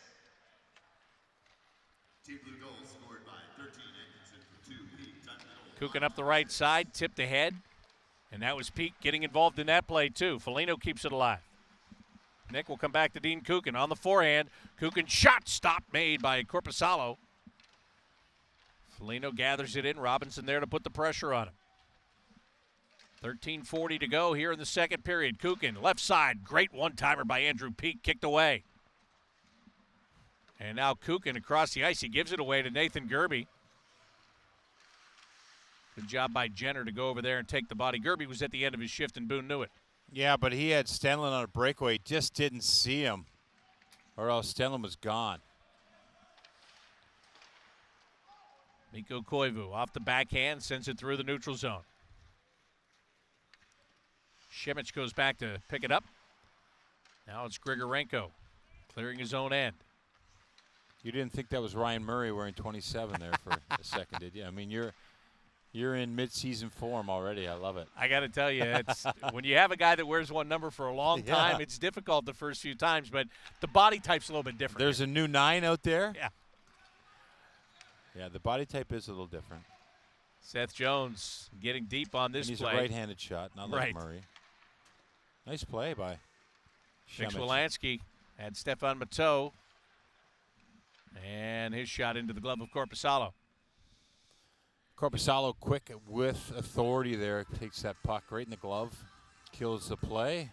Team blue goal scored by 13 Atkinson for 2. Peak. Time of the goal. Kukin up the right side, tipped ahead. And that was Peak getting involved in that play, too. Fellino keeps it alive. Nick will come back to Dean Kukin on the forehand. Kukin shot stop made by Korpisalo. Fellino gathers it in. Robinson there to put the pressure on him. 13:40 to go here in the second period. Kukin, left side. Great one-timer by Andrew Peak, kicked away. And now Kukin across the ice. He gives it away to Nathan Gerby. Good job by Jenner to go over there and take the body. Gerby was at the end of his shift, and Boone knew it. Yeah, but he had Stenlund on a breakaway. Just didn't see him, or else Stenlund was gone. Mikko Koivu off the backhand, sends it through the neutral zone. Schimmich goes back to pick it up. Now it's Grigorenko clearing his own end. You didn't think that was Ryan Murray wearing 27 there for a second, did you? I mean, you're in mid-season form already. I love it. I got to tell you, it's when you have a guy that wears one number for a long time, it's difficult the first few times, but the body type's a little bit different. There's a new 9 out there? Yeah. Yeah, the body type is a little different. Seth Jones getting deep on this and he's play. A right-handed shot, not like Murray. Nice play by Nick Wilansky had Stefan Matteau. And his shot into the glove of Korpisalo. Korpisalo quick with authority there. Takes that puck right in the glove. Kills the play.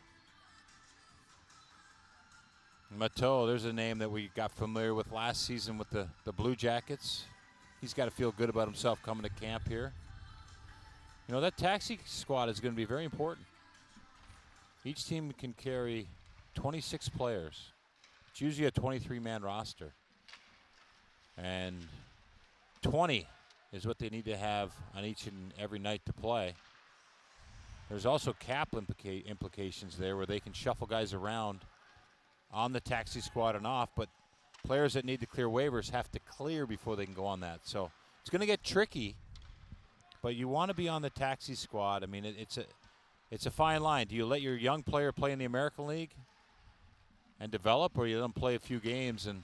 Matteau, there's a name that we got familiar with last season with the Blue Jackets. He's got to feel good about himself coming to camp here. You know, that taxi squad is going to be very important. Each team can carry 26 players. It's usually a 23-man roster. And 20 is what they need to have on each and every night to play. There's also cap implications there where they can shuffle guys around on the taxi squad and off, but players that need to clear waivers have to clear before they can go on that. So It's going to get tricky, but you want to be on the taxi squad. I mean, it's a fine line. Do you let your young player play in the American League and develop, or you let them play a few games and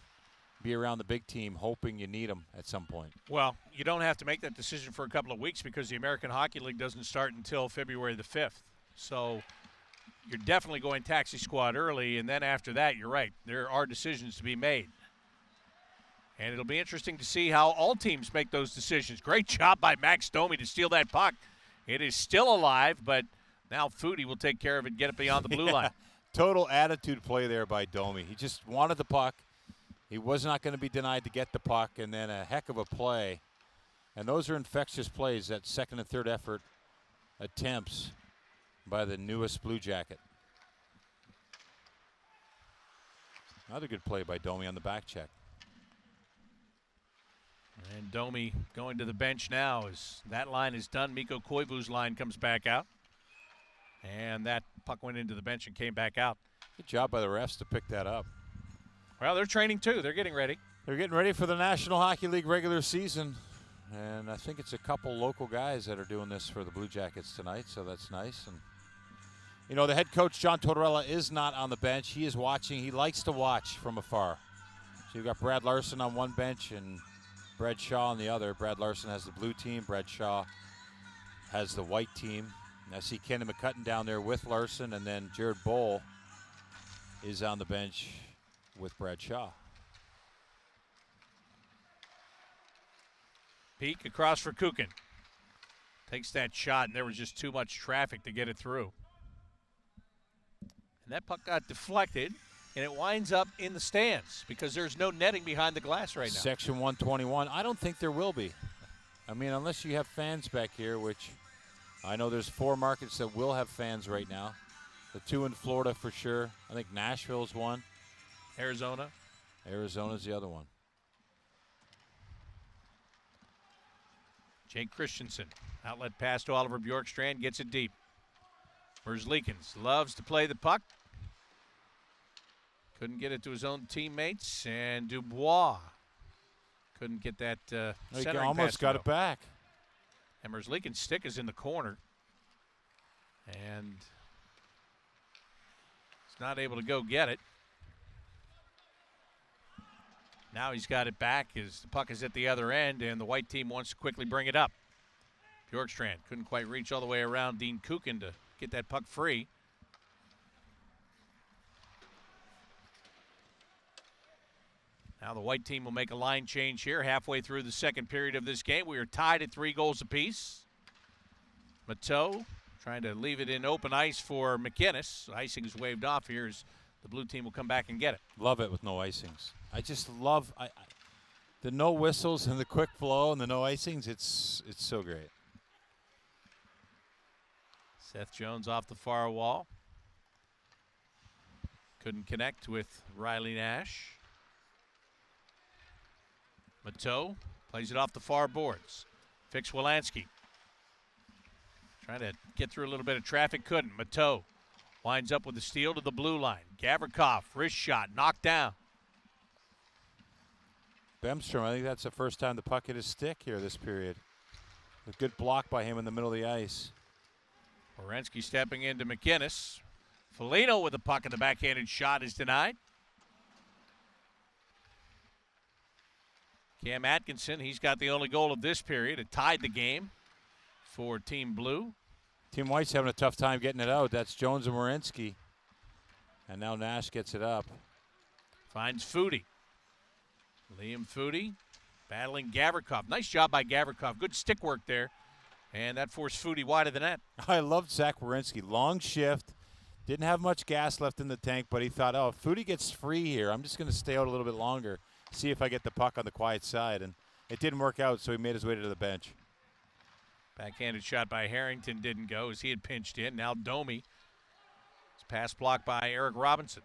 be around the big team hoping you need them at some point? Well, you don't have to make that decision for a couple of weeks because the American Hockey League doesn't start until February the 5th. So you're definitely going taxi squad early, and then after that, you're right. There are decisions to be made. And it'll be interesting to see how all teams make those decisions. Great job by Max Domi to steal that puck. It is still alive, but now Foodie will take care of it and get it beyond the blue line. Total attitude play there by Domi. He just wanted the puck. He was not going to be denied to get the puck, and then a heck of a play. And those are infectious plays, that second and third effort attempts by the newest Blue Jacket. Another good play by Domi on the back check. And Domi going to the bench now as that line is done. Mikko Koivu's line comes back out. And that puck went into the bench and came back out. Good job by the refs to pick that up. Well, they're training too. They're getting ready. They're getting ready for the National Hockey League regular season. And I think it's a couple local guys that are doing this for the Blue Jackets tonight, so that's nice. And you know, the head coach, John Tortorella, is not on the bench. He is watching. He likes to watch from afar. So you've got Brad Larson on one bench and Brad Shaw on the other. Brad Larson has the blue team. Brad Shaw has the white team. And I see Kenny McCutton down there with Larson, and then Jared Bowl is on the bench with Brad Shaw. Peek across for Kukin. Takes that shot, and there was just too much traffic to get it through. And that puck got deflected, and it winds up in the stands because there's no netting behind the glass right now. Section 121. I don't think there will be. I mean, unless you have fans back here, which I know there's 4 markets that will have fans right now. The 2 in Florida for sure. I think Nashville's one. Arizona's the other one. Jake Christensen, outlet pass to Oliver Bjorkstrand, gets it deep. Merzlikins loves to play the puck. Couldn't get it to his own teammates, and Dubois couldn't get that He centering almost pass got to it go. back. And Merzlikins' stick is in the corner, and he's not able to go get it. Now he's got it back as the puck is at the other end, and the white team wants to quickly bring it up. Bjorkstrand couldn't quite reach all the way around Dean Kukin to get that puck free. Now the white team will make a line change here halfway through the second period of this game. We are tied at 3 goals apiece. Mateau trying to leave it in open ice for McInnes. Icing is waved off here as the blue team will come back and get it. Love it with no icings. I just love the no whistles and the quick flow and the no icings. It's so great. Seth Jones off the far wall. Couldn't connect with Riley Nash. Mateau plays it off the far boards. Fix Wilansky. Trying to get through a little bit of traffic, couldn't. Mateau winds up with the steal to the blue line. Gavrikov, wrist shot, knocked down. Bemstrom, I think that's the first time the puck hit his stick here this period. A good block by him in the middle of the ice. Werenski stepping into McInnes. Fellino with the puck, and the backhanded shot is denied. Cam Atkinson, he's got the only goal of this period. It tied the game for Team Blue. Team White's having a tough time getting it out. That's Jones and Werenski. And now Nash gets it up. Finds Foodie. Liam Foodie battling Gavrikov. Nice job by Gavrikov. Good stick work there. And that forced Foodie wide of the net. I loved Zach Werenski. Long shift. Didn't have much gas left in the tank, but he thought, oh, if Foodie gets free here, I'm just going to stay out a little bit longer, see if I get the puck on the quiet side. And it didn't work out, so he made his way to the bench. Backhanded shot by Harrington didn't go as he had pinched in. Now Domi. It's pass blocked by Eric Robinson.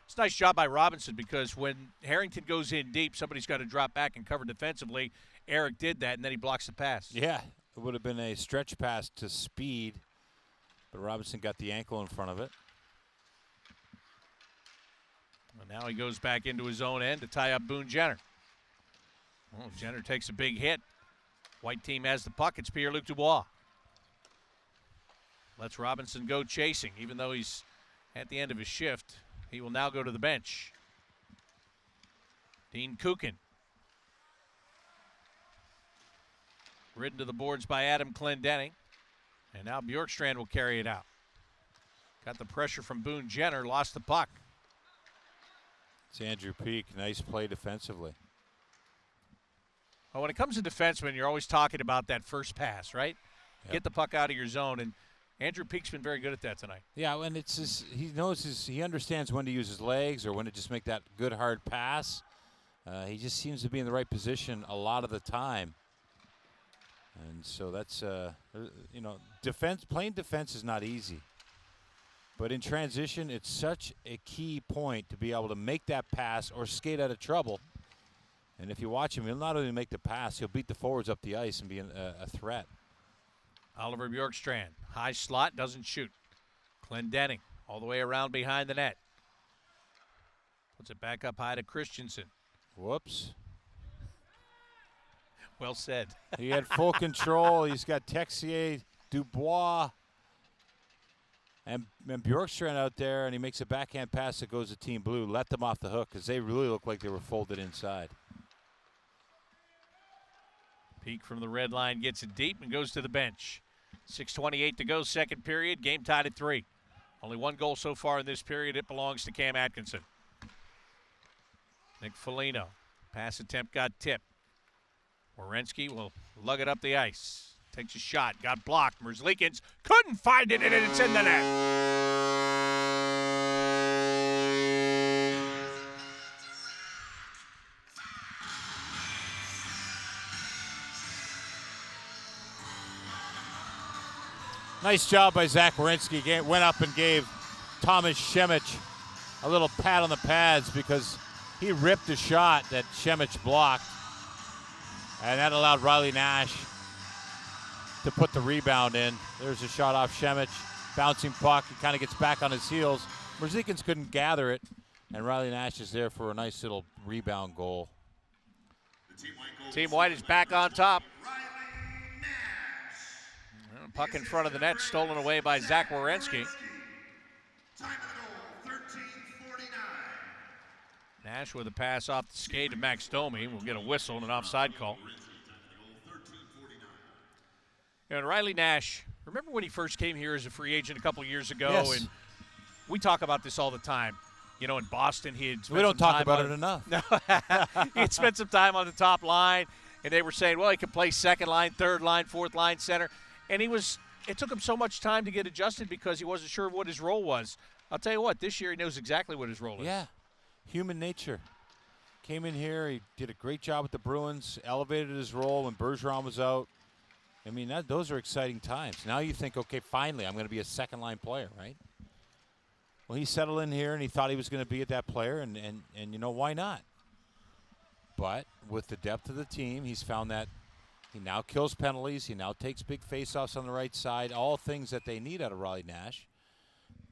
It's a nice job by Robinson because when Harrington goes in deep, somebody's got to drop back and cover defensively. Eric did that, and then he blocks the pass. Yeah, it would have been a stretch pass to Speed, but Robinson got the ankle in front of it. And now he goes back into his own end to tie up Boone Jenner. Well, Jenner takes a big hit. White team has the puck. It's Pierre-Luc Dubois. Lets Robinson go chasing. Even though he's at the end of his shift, he will now go to the bench. Dean Kukin. Ridden to the boards by Adam Clendenning. And now Bjorkstrand will carry it out. Got the pressure from Boone Jenner, lost the puck. It's Andrew Peak. Nice play defensively. Well, when it comes to defensemen, you're always talking about that first pass, right? Yep. Get the puck out of your zone, and Andrew Peak's been very good at that tonight. Yeah, and it's he understands when to use his legs or when to just make that good hard pass. He just seems to be in the right position a lot of the time. And so that's playing defense is not easy. But in transition, it's such a key point to be able to make that pass or skate out of trouble. And if you watch him, he'll not only make the pass, he'll beat the forwards up the ice and be a threat. Oliver Bjorkstrand, high slot, doesn't shoot. Clendenning all the way around behind the net. Puts it back up high to Christensen. Whoops. Well said. He had full control. He's got Texier, Dubois, and Bjorkstrand out there, and he makes a backhand pass that goes to Team Blue. Let them off the hook because they really look like they were folded inside. Peak from the red line gets it deep and goes to the bench. 6:28 to go, second period. Game tied at 3. Only one goal so far in this period. It belongs to Cam Atkinson. Nick Fellino. Pass attempt got tipped. Werenski will lug it up the ice. Takes a shot. Got blocked. Merzlikins couldn't find it, and it's in the net. Nice job by Zach Werenski. Went up and gave Thomas Šemić a little pat on the pads because he ripped a shot that Šemić blocked. And that allowed Riley Nash to put the rebound in. There's a shot off Šemić. Bouncing puck. He kind of gets back on his heels. Merzlikins couldn't gather it. And Riley Nash is there for a nice little rebound goal. Team White is back on top. Puck in front of the net, stolen away by Zach Werenski. Nash with a pass off the skate to Max Domi. We'll get a whistle and an offside call. And Riley Nash, remember when he first came here as a free agent a couple years ago? Yes. And we talk about this all the time. You know, in Boston, he had spent We don't some talk time about it enough. He had spent some time on the top line, and they were saying, well, he could play second line, third line, fourth line center. And it took him so much time to get adjusted because he wasn't sure what his role was. I'll tell you what, this year he knows exactly what his role is. Yeah, human nature. Came in here, he did a great job with the Bruins, elevated his role when Bergeron was out. I mean, those are exciting times. Now you think, okay, finally, I'm going to be a second-line player, right? Well, he settled in here, and he thought he was going to be at that player, and you know, why not? But with the depth of the team, he's found that he now kills penalties. He now takes big faceoffs on the right side, all things that they need out of Riley Nash.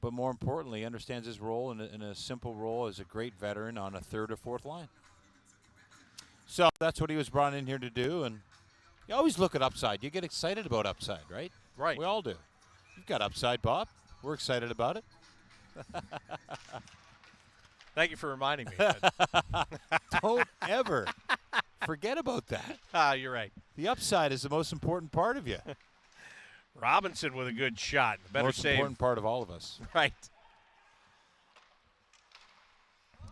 But more importantly, he understands his role in a simple role as a great veteran on a third or fourth line. So that's what he was brought in here to do, and you always look at upside. You get excited about upside, right? Right. We all do. You've got upside, Bob. We're excited about it. Thank you for reminding me. Don't ever forget about that. You're right. The upside is the most important part of you. Robinson with a good shot. Better most save. Important part of all of us. Right.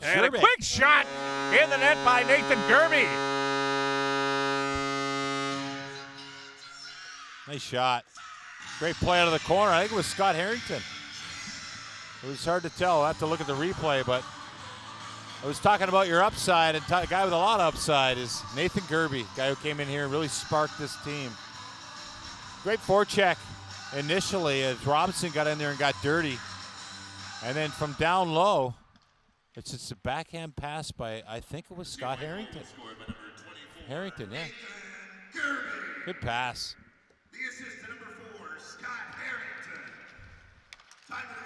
And a quick shot in the net by Nathan Gerby. Nice shot. Great play out of the corner. I think it was Scott Harrington. It was hard to tell. I'll have to look at the replay, but I was talking about your upside, and a guy with a lot of upside is Nathan Gerby, guy who came in here and really sparked this team. Great forecheck initially as Robinson got in there and got dirty. And then from down low, it's just a backhand pass by, I think it was Scott Harrington. Harrington, yeah. Good pass. The assist to number 4, Scott Harrington. Time of the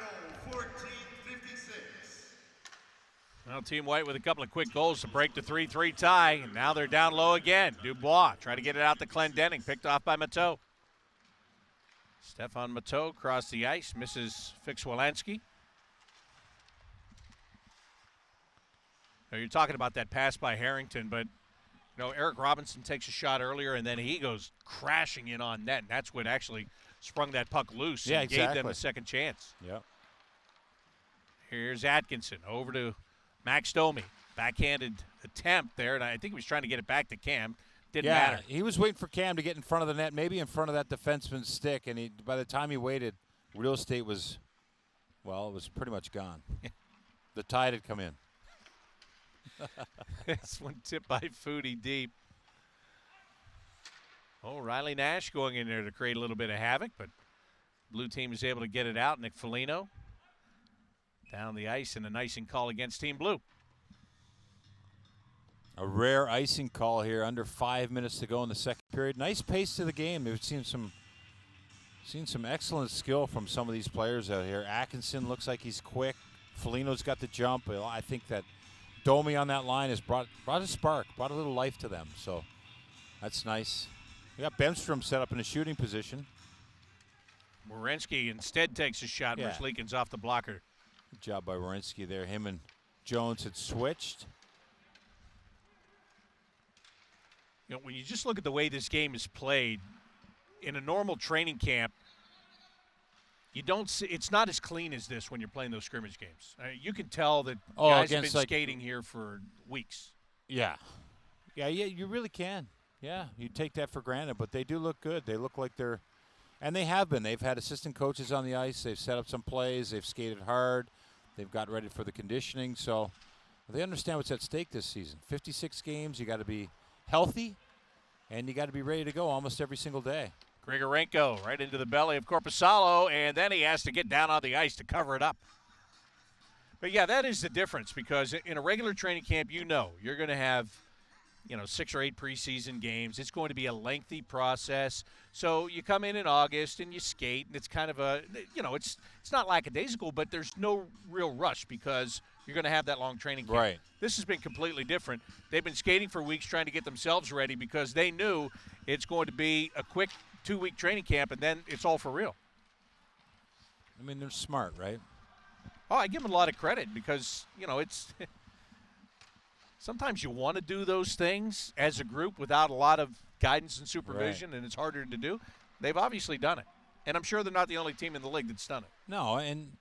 goal, 14:56. Well, Team White with a couple of quick goals to break the 3-3 tie. And now they're down low again. Dubois try to get it out to Clendenning, picked off by Mateau. Stefan Mateau across the ice, misses Fix-Walensky. Now, you're talking about that pass by Harrington, but Eric Robinson takes a shot earlier, and then he goes crashing in on net, and that's what actually sprung that puck loose and gave them a second chance. Yep. Here's Atkinson over to Max Domi. Backhanded attempt there, and I think he was trying to get it back to Cam. Didn't matter. He was waiting for Cam to get in front of the net, maybe in front of that defenseman's stick, and by the time he waited, real estate was, it was pretty much gone. The tide had come in. This one tipped by Foodie deep. Oh, Riley Nash going in there to create a little bit of havoc, but blue team is able to get it out. Nick Fellino down the ice, and an icing call against Team Blue. A rare icing call here, under 5 minutes to go in the second period. Nice pace to the game. We've seen some excellent skill from some of these players out here. Atkinson looks like he's quick. Fellino's got the jump. I think that Domi on that line has brought a spark, brought a little life to them. So that's nice. We got Bemstrom set up in a shooting position. Werenski instead takes a shot. Yeah. Merzlikins off the blocker. Good job by Werenski there. Him and Jones had switched. When you just look at the way this game is played, in a normal training camp, you don't see, it's not as clean as this when you're playing those scrimmage games. You can tell that guys have been skating here for weeks. Yeah, you really can. Yeah, you take that for granted, but they do look good. They look like they're, and they have been. They've had assistant coaches on the ice. They've set up some plays. They've skated hard. They've got ready for the conditioning. So they understand what's at stake this season. 56 games, you got to be healthy, and you got to be ready to go almost every single day. Grigorenko right into the belly of Korpisalo, and then he has to get down on the ice to cover it up. But, yeah, that is the difference, because in a regular training camp, you're going to have, 6 or 8 preseason games. It's going to be a lengthy process. So you come in August and you skate, and it's kind of a, it's not lackadaisical, but there's no real rush because you're going to have that long training camp. Right. This has been completely different. They've been skating for weeks trying to get themselves ready because they knew it's going to be a quick 2-week training camp, and then it's all for real. I mean, they're smart, right? Oh, I give them a lot of credit because, it's sometimes you want to do those things as a group without a lot of guidance and supervision, and it's harder to do. They've obviously done it. And I'm sure they're not the only team in the league that's done it. No, and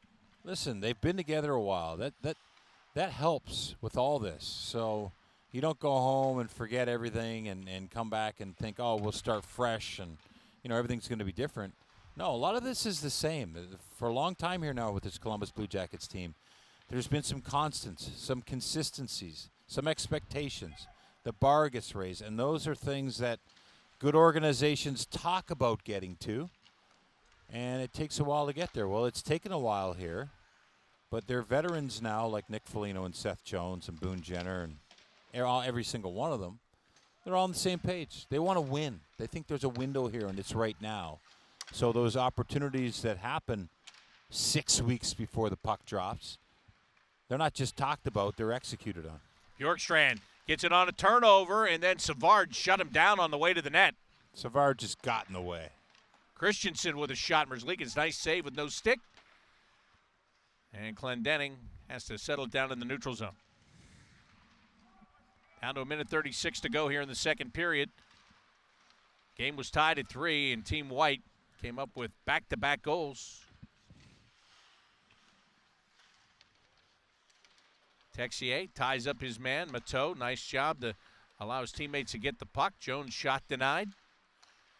listen, they've been together a while. That helps with all this. So you don't go home and forget everything and come back and think, oh, we'll start fresh and, everything's going to be different. No, a lot of this is the same. For a long time here now with this Columbus Blue Jackets team, there's been some constants, some consistencies, some expectations. The bar gets raised, and those are things that good organizations talk about getting to, and it takes a while to get there. Well, it's taken a while here, but they're veterans now like Nick Fellino and Seth Jones and Boone Jenner and every single one of them. They're all on the same page. They want to win. They think there's a window here, and it's right now. So those opportunities that happen 6 weeks before the puck drops, they're not just talked about, they're executed on. Bjorkstrand gets it on a turnover, and then Savard shut him down on the way to the net. Savard just got in the way. Christensen with a shot. Merzlikins, nice save with no stick. And Clendenning has to settle it down in the neutral zone. Down to a minute 36 to go here in the second period. Game was tied at 3, and Team White came up with back-to-back goals. Texier ties up his man, Mateau. Nice job to allow his teammates to get the puck. Jones shot denied.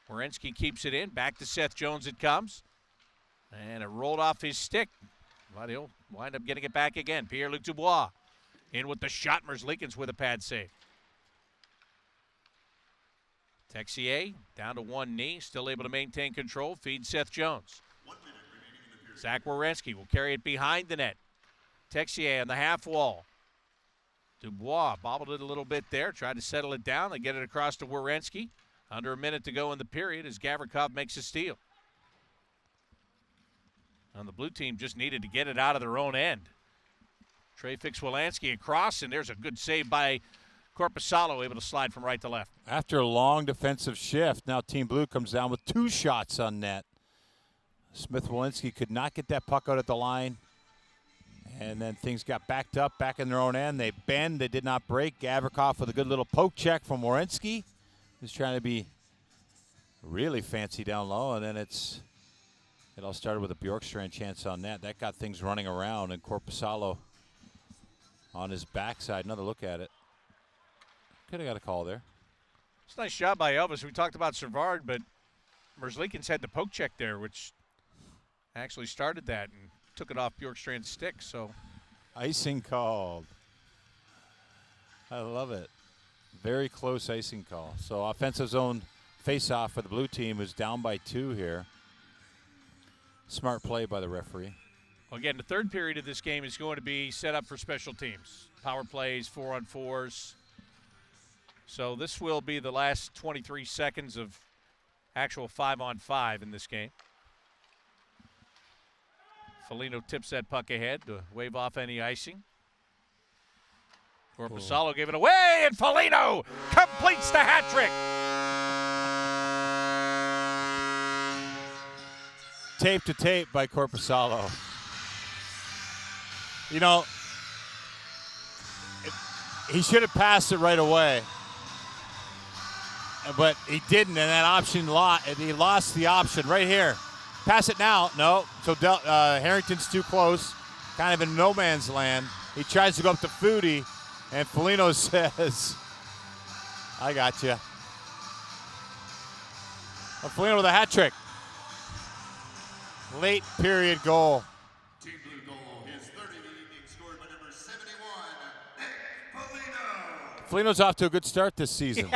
Werenski keeps it in. Back to Seth Jones it comes. And it rolled off his stick. But he'll wind up getting it back again. Pierre-Luc Dubois in with the shot. Merzlikins with a pad save. Texier down to one knee. Still able to maintain control. Feeds Seth Jones. 1 minute remaining in the period. Zach Werenski will carry it behind the net. Texier on the half wall. Dubois bobbled it a little bit there. Tried to settle it down. They get it across to Werenski. Under a minute to go in the period as Gavrikov makes a steal. And the blue team just needed to get it out of their own end. Trey Fix-Wolanski across, and there's a good save by Corpusalo, able to slide from right to left. After a long defensive shift, now Team Blue comes down with 2 shots on net. Smith-Wolanski could not get that puck out at the line. And then things got backed up back in their own end. They bend. They did not break. Gavrikov with a good little poke check from Werenski, who's trying to be really fancy down low. And then it all started with a Bjorkstrand chance on net. That got things running around, and Corpusalo on his backside. Another look at it. Could have got a call there. It's a nice job by Elvis. We talked about Savard, but Merzlikins had the poke check there, which actually started that and took it off Bjorkstrand's stick. So, icing called. I love it. Very close icing call. So offensive zone face-off for the blue team, who's down by 2 here. Smart play by the referee. Well, again, the third period of this game is going to be set up for special teams. Power plays, 4-on-4s. So this will be the last 23 seconds of actual 5-on-5 in this game. Fellino tips that puck ahead to wave off any icing. Corpusalo gave it away, and Fellino completes the hat trick. Tape to tape by Corpusalo. You know, he should have passed it right away, but he didn't, and that option he lost the option right here. Pass it now. No. So Harrington's too close, kind of in no man's land. He tries to go up to Foodie, and Fellino says, I got you. Fellino with a hat trick. Late period goal. Team Blue goal, his 30th evening, scored by number 71, Nick Fellino. Fellino's off to a good start this season.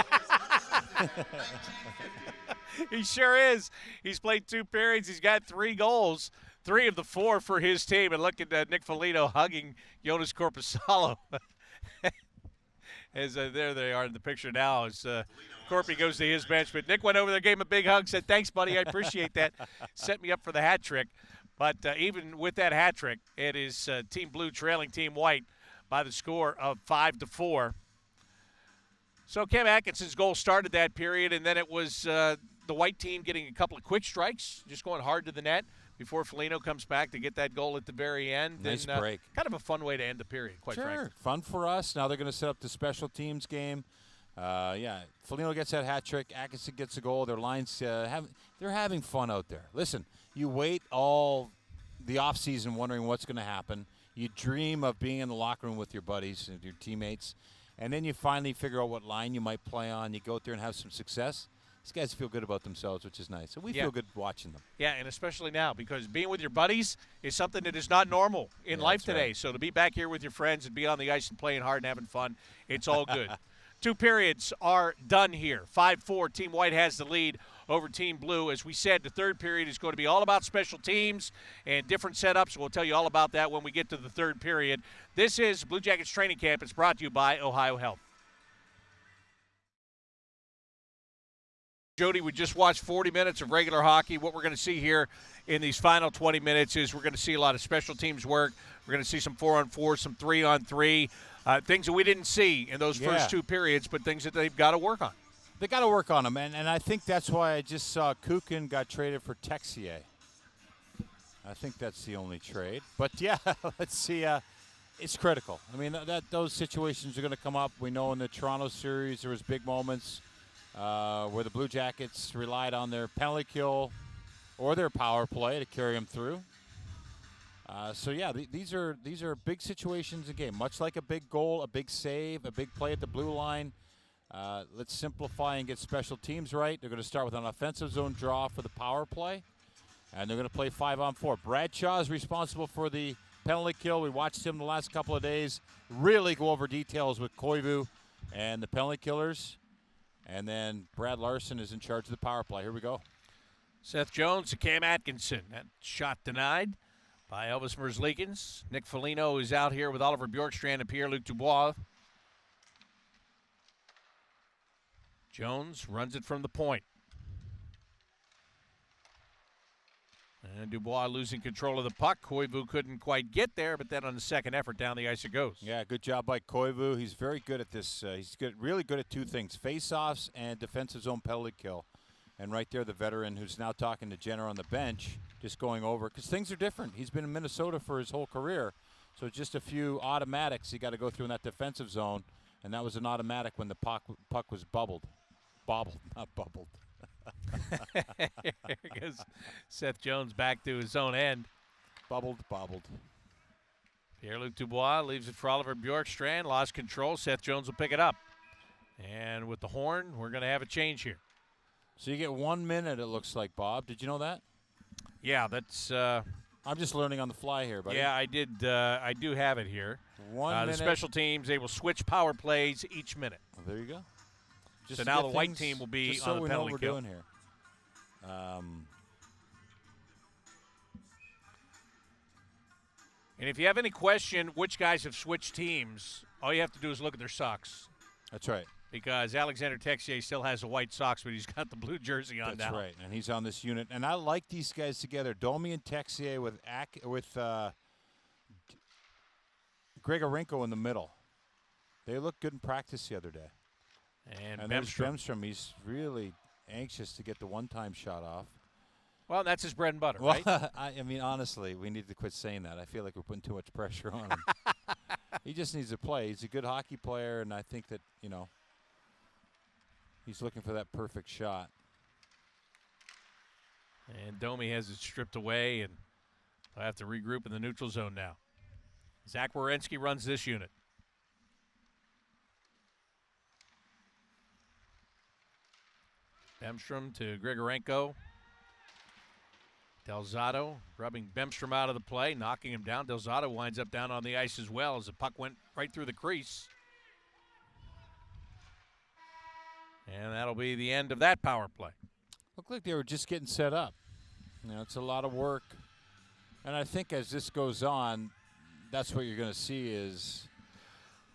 He sure is. He's played 2 periods. He's got 3 goals, 3 of the 4 for his team. And look at Nick Fellino hugging Jonas Corpusalo. As there they are in the picture now as Corpy goes to his bench. But Nick went over there, gave him a big hug, said, thanks, buddy. I appreciate that. Set me up for the hat trick. But even with that hat trick, it is Team Blue trailing Team White by the score of 5-4. So Cam Atkinson's goal started that period, and then it was the white team getting a couple of quick strikes, just going hard to the net before Fellino comes back to get that goal at the very end. Nice and, break. Kind of a fun way to end the period, quite frankly. Fun for us. Now they're going to set up the special teams game. Fellino gets that hat trick. Atkinson gets a goal. Their lines, they're having fun out there. Listen, you wait all the offseason wondering what's going to happen. You dream of being in the locker room with your buddies and your teammates. And then you finally figure out what line you might play on. You go out there and have some success. These guys feel good about themselves, which is nice. So we feel good watching them. Yeah, and especially now because being with your buddies is something that is not normal in life today. Right. So to be back here with your friends and be on the ice and playing hard and having fun, it's all good. 2 periods are done here. 5-4, Team White has the lead over Team Blue. As we said, the third period is going to be all about special teams and different setups. We'll tell you all about that when we get to the third period. This is Blue Jackets Training Camp. It's brought to you by OhioHealth. Jody, we just watched 40 minutes of regular hockey. What we're going to see here in these final 20 minutes is we're going to see a lot of special teams work. We're going to see some 4-on-4, some 3-on-3, things that we didn't see in those first 2 periods, but things that they've got to work on. They got to work on them, and I think that's why I just saw Kukin got traded for Texier. I think that's the only trade. But, yeah, let's see. It's critical. I mean, those situations are going to come up. We know in the Toronto series there was big moments where the Blue Jackets relied on their penalty kill or their power play to carry them through. These are big situations in the game. Much like a big goal, a big save, a big play at the blue line. Let's simplify and get special teams right. They're going to start with an offensive zone draw for the power play, and they're going to play 5-on-4. Bradshaw is responsible for the penalty kill. We watched him the last couple of days really go over details with Koivu and the penalty killers. And then Brad Larson is in charge of the power play. Here we go. Seth Jones to Cam Atkinson. That shot denied by Elvis Merzlikins. Nick Fellino is out here with Oliver Bjorkstrand and Pierre-Luc Dubois. Jones runs it from the point. And And Dubois losing control of the puck. Koivu couldn't quite get there, but then on the second effort, down the ice it goes. Yeah, good job by Koivu. He's very good at this. He's really good at two things, face-offs and defensive zone penalty kill. And right there, the veteran who's now talking to Jenner on the bench, just going over, because things are different. He's been in Minnesota for his whole career, so just a few automatics he got to go through in that defensive zone, and that was an automatic when the puck was bobbled, not bubbled. Here goes Seth Jones back to his own end. Bobbled. Pierre-Luc Dubois leaves it for Oliver Bjorkstrand. Lost control. Seth Jones will pick it up. And with the horn, we're going to have a change here. So you get 1 minute, it looks like, Bob. Did you know that? Yeah, that's... I'm just learning on the fly here, buddy. Yeah, I did. I do have it here. 1 minute. The special teams, they will switch power plays each minute. Well, there you go. Just so to now get the white things, team will be just on so the we know penalty what kill. we're doing here. And if you have any question which guys have switched teams, all you have to do is look at their socks. That's right. Because Alexander Texier still has the white socks, but he's got the blue jersey on now. That's right, and he's on this unit. And I like these guys together. Domi and Texier with Grigorenko in the middle. They looked good in practice the other day. And there's Bemstrom. Bemstrom. He's really anxious to get the one-time shot off. Well, that's his bread and butter, Well, right? I mean, honestly, we need to quit saying that. I feel like we're putting too much pressure on him. He just needs to play. He's a good hockey player, and I think that, he's looking for that perfect shot. And Domi has it stripped away, and I have to regroup in the neutral zone now. Zach Werenski runs this unit. Bemstrom to Grigorenko. Delzado rubbing Bemstrom out of the play, knocking him down. Delzado winds up down on the ice as well as the puck went right through the crease. And that'll be the end of that power play. Looked like they were just getting set up. It's a lot of work. And I think as this goes on, that's what you're going to see is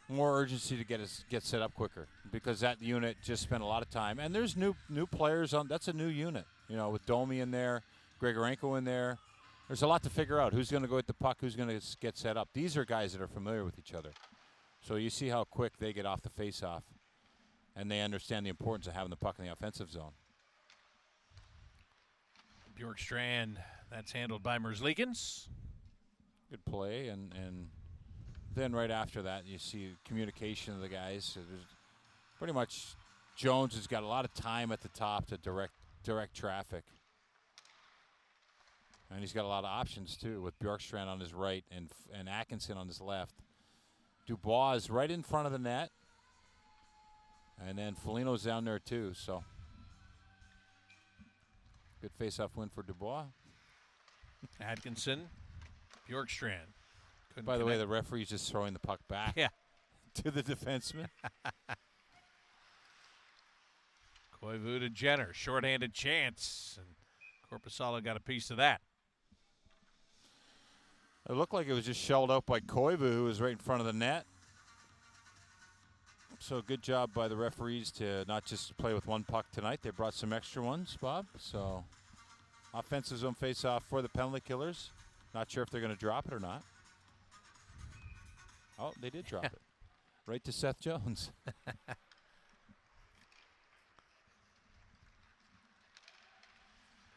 more urgency to get set up quicker, because that unit just spent a lot of time. And there's new players on. That's a new unit, with Domi in there, Grigorenko in there. There's a lot to figure out. Who's going to go at the puck? Who's going to get set up? These are guys that are familiar with each other. So you see how quick they get off the face-off, and they understand the importance of having the puck in the offensive zone. Bjorkstrand, that's handled by Merzlikins. Good play, and then right after that, you see communication of the guys. So there's pretty much Jones has got a lot of time at the top to direct traffic. And he's got a lot of options, too, with Bjorkstrand on his right and Atkinson on his left. Dubois is right in front of the net. And then Fellino's down there, too, so good face-off win for Dubois. Atkinson, Bjorkstrand. By the way, the referee's just throwing the puck back to the defenseman. Koivu to Jenner, shorthanded chance, and Korpisalo got a piece of that. It looked like it was just shelled out by Koivu, who was right in front of the net. So good job by the referees to not just play with one puck tonight. They brought some extra ones, Bob. So offensive zone face-off for the penalty killers. Not sure if they're going to drop it or not. Oh, they did drop it. Right to Seth Jones.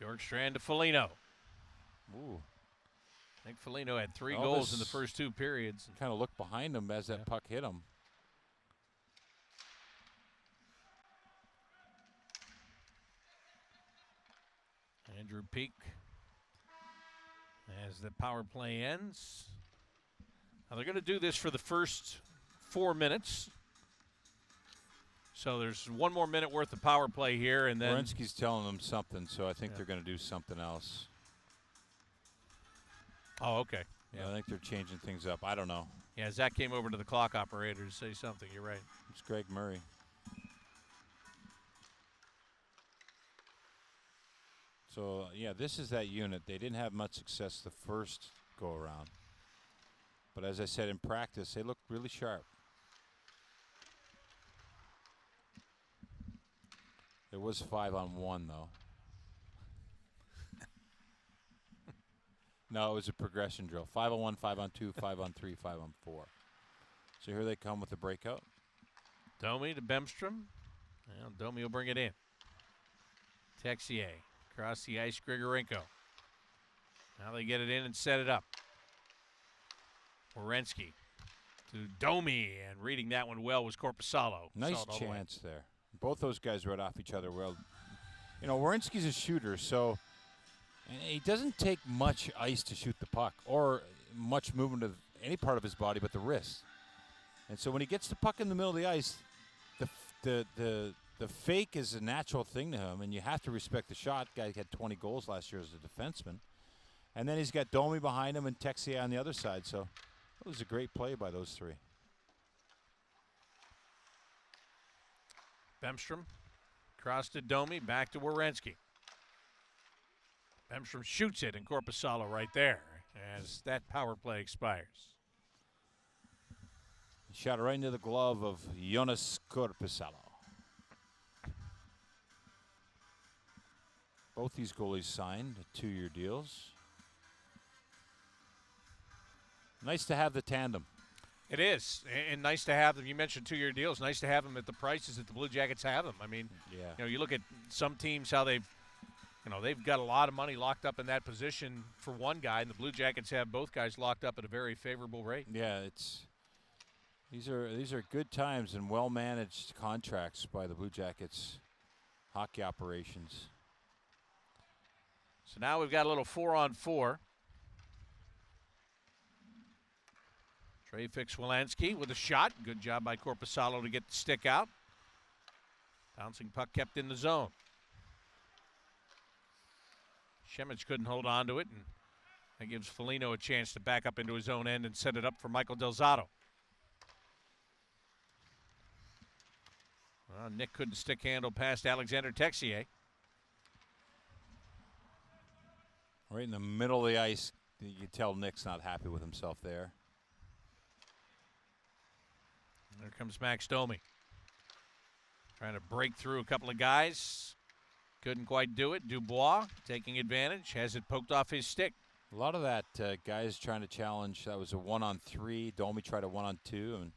Bjorkstrand to Fellino. Ooh. I think Fellino had 3 goals in the first 2 periods. Kind of looked behind him as that puck hit him. Andrew Peak as the power play ends. Now they're going to do this for the first 4 minutes. So there's 1 more minute worth of power play here, and then Werenski's telling them something, so I think they're going to do something else. Oh, okay. Yeah, I think they're changing things up. I don't know. Yeah, Zach came over to the clock operator to say something. You're right. It's Greg Murray. So, yeah, this is that unit. They didn't have much success the first go-around. But as I said, in practice, they looked really sharp. It was 5-on-1, though. No, it was a progression drill. 5-on-1, 5-on-2, 5-on-3, 5-on-4. So here they come with the breakout. Domi to Bemstrom. Well, Domi will bring it in. Texier across the ice, Grigorenko. Now they get it in and set it up. Werenski to Domi, and reading that one well was Korpisalo. Nice chance there. Both those guys read off each other well. You know, Werenski's a shooter, so and he doesn't take much ice to shoot the puck or much movement of any part of his body but the wrist. And so when he gets the puck in the middle of the ice, the fake is a natural thing to him, and you have to respect the shot. Guy had 20 goals last year as a defenseman. And then he's got Domi behind him and Texier on the other side. So it was a great play by those three. Bemstrom cross to Domi, back to Werenski. Bemstrom shoots it, and Korpisalo right there as that power play expires. Shot right into the glove of Jonas Korpisalo. Both these goalies signed 2-year deals. Nice to have the tandem. It is, and nice to have them. You mentioned 2-year deals. Nice to have them at the prices that the Blue Jackets have them. I mean, you look at some teams, how they've got a lot of money locked up in that position for one guy, and the Blue Jackets have both guys locked up at a very favorable rate. Yeah, these are good times and well-managed contracts by the Blue Jackets hockey operations. So now we've got a little 4-on-4. Trey Fix-Wolansky with a shot. Good job by Korpisalo to get the stick out. Bouncing puck kept in the zone. Scrimmage couldn't hold on to it, and that gives Fellino a chance to back up into his own end and set it up for Michael Delzado. Well, Nick couldn't stick handle past Alexander Texier. Right in the middle of the ice, you can tell Nick's not happy with himself there. There comes Max Domi. Trying to break through a couple of guys. Couldn't quite do it. Dubois taking advantage. Has it poked off his stick. A lot of that guys trying to challenge. That was a 1-on-3. Domi tried a 1-on-2. And,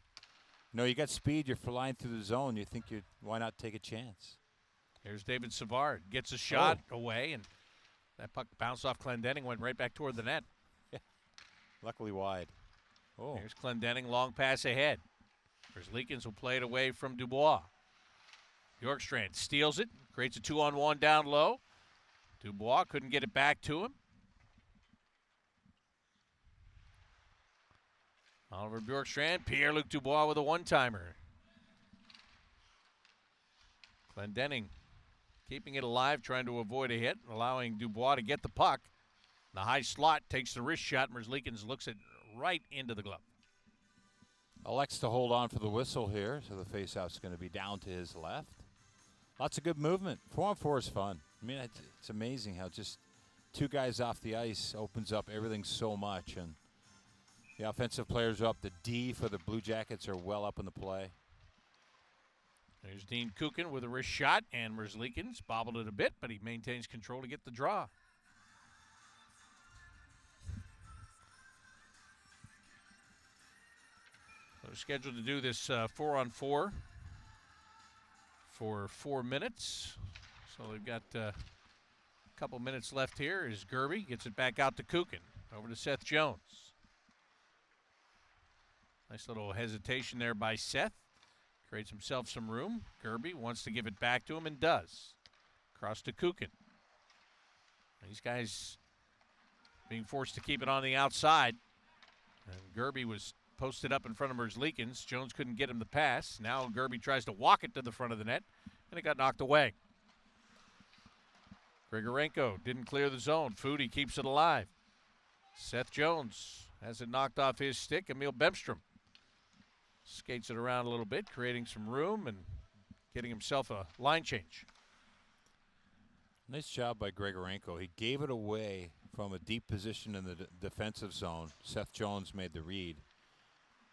you got speed. You're flying through the zone. You think why not take a chance? Here's David Savard. Gets a shot away, and that puck bounced off Clendenning, went right back toward the net. Yeah. Luckily wide. Oh. Here's Clendenning, long pass ahead. Leakins will play it away from Dubois. Bjorkstrand steals it, creates a 2-on-1 down low. Dubois couldn't get it back to him. Oliver Bjorkstrand, Pierre-Luc Dubois with a one-timer. Clendenning keeping it alive, trying to avoid a hit, allowing Dubois to get the puck. The high slot takes the wrist shot. Merzlikins looks it right into the glove. Elects to hold on for the whistle here, so the faceoff's going to be down to his left. Lots of good movement. 4-on-4 is fun. I mean, it's amazing how just two guys off the ice opens up everything so much, and the offensive players are up. The D for the Blue Jackets are well up in the play. There's Dean Kukin with a wrist shot, and Merzlikins bobbled it a bit, but he maintains control to get the draw. We're scheduled to do this 4-on-4 for 4 minutes. So we've got a couple minutes left here as Gerby gets it back out to Kukin. Over to Seth Jones. Nice little hesitation there by Seth. Creates himself some room. Gerby wants to give it back to him and does. Cross to Kukin. These guys being forced to keep it on the outside. And Gerby was posted up in front of Merzlikins. Jones couldn't get him the pass. Now Gerby tries to walk it to the front of the net, and it got knocked away. Grigorenko didn't clear the zone. Foodie keeps it alive. Seth Jones has it knocked off his stick. Emil Bemstrom skates it around a little bit, creating some room and getting himself a line change. Nice job by Grigorenko. He gave it away from a deep position in the defensive zone. Seth Jones made the read.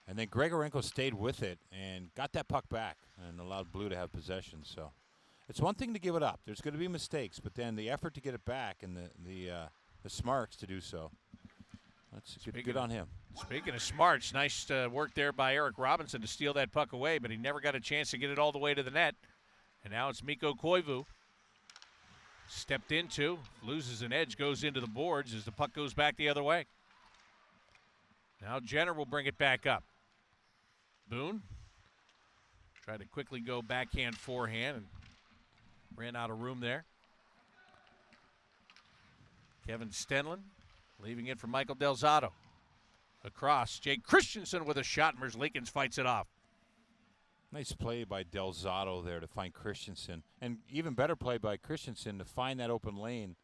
And then Grigorenko stayed with it and got that puck back and allowed Blue to have possession. So it's one thing to give it up. There's going to be mistakes, but then the effort to get it back and the smarts to do so. That's good on him. Speaking of smarts, nice work there by Eric Robinson to steal that puck away, but he never got a chance to get it all the way to the net. And now it's Mikko Koivu. Stepped into, loses an edge, goes into the boards as the puck goes back the other way. Now Jenner will bring it back up. Boone tried to quickly go backhand, forehand, and ran out of room there. Kevin Stenlund leaving it for Michael Delzado. Across, Jake Christensen with a shot. Merzlikins fights it off. Nice play by Delzado there to find Christensen. And even better play by Christensen to find that open lane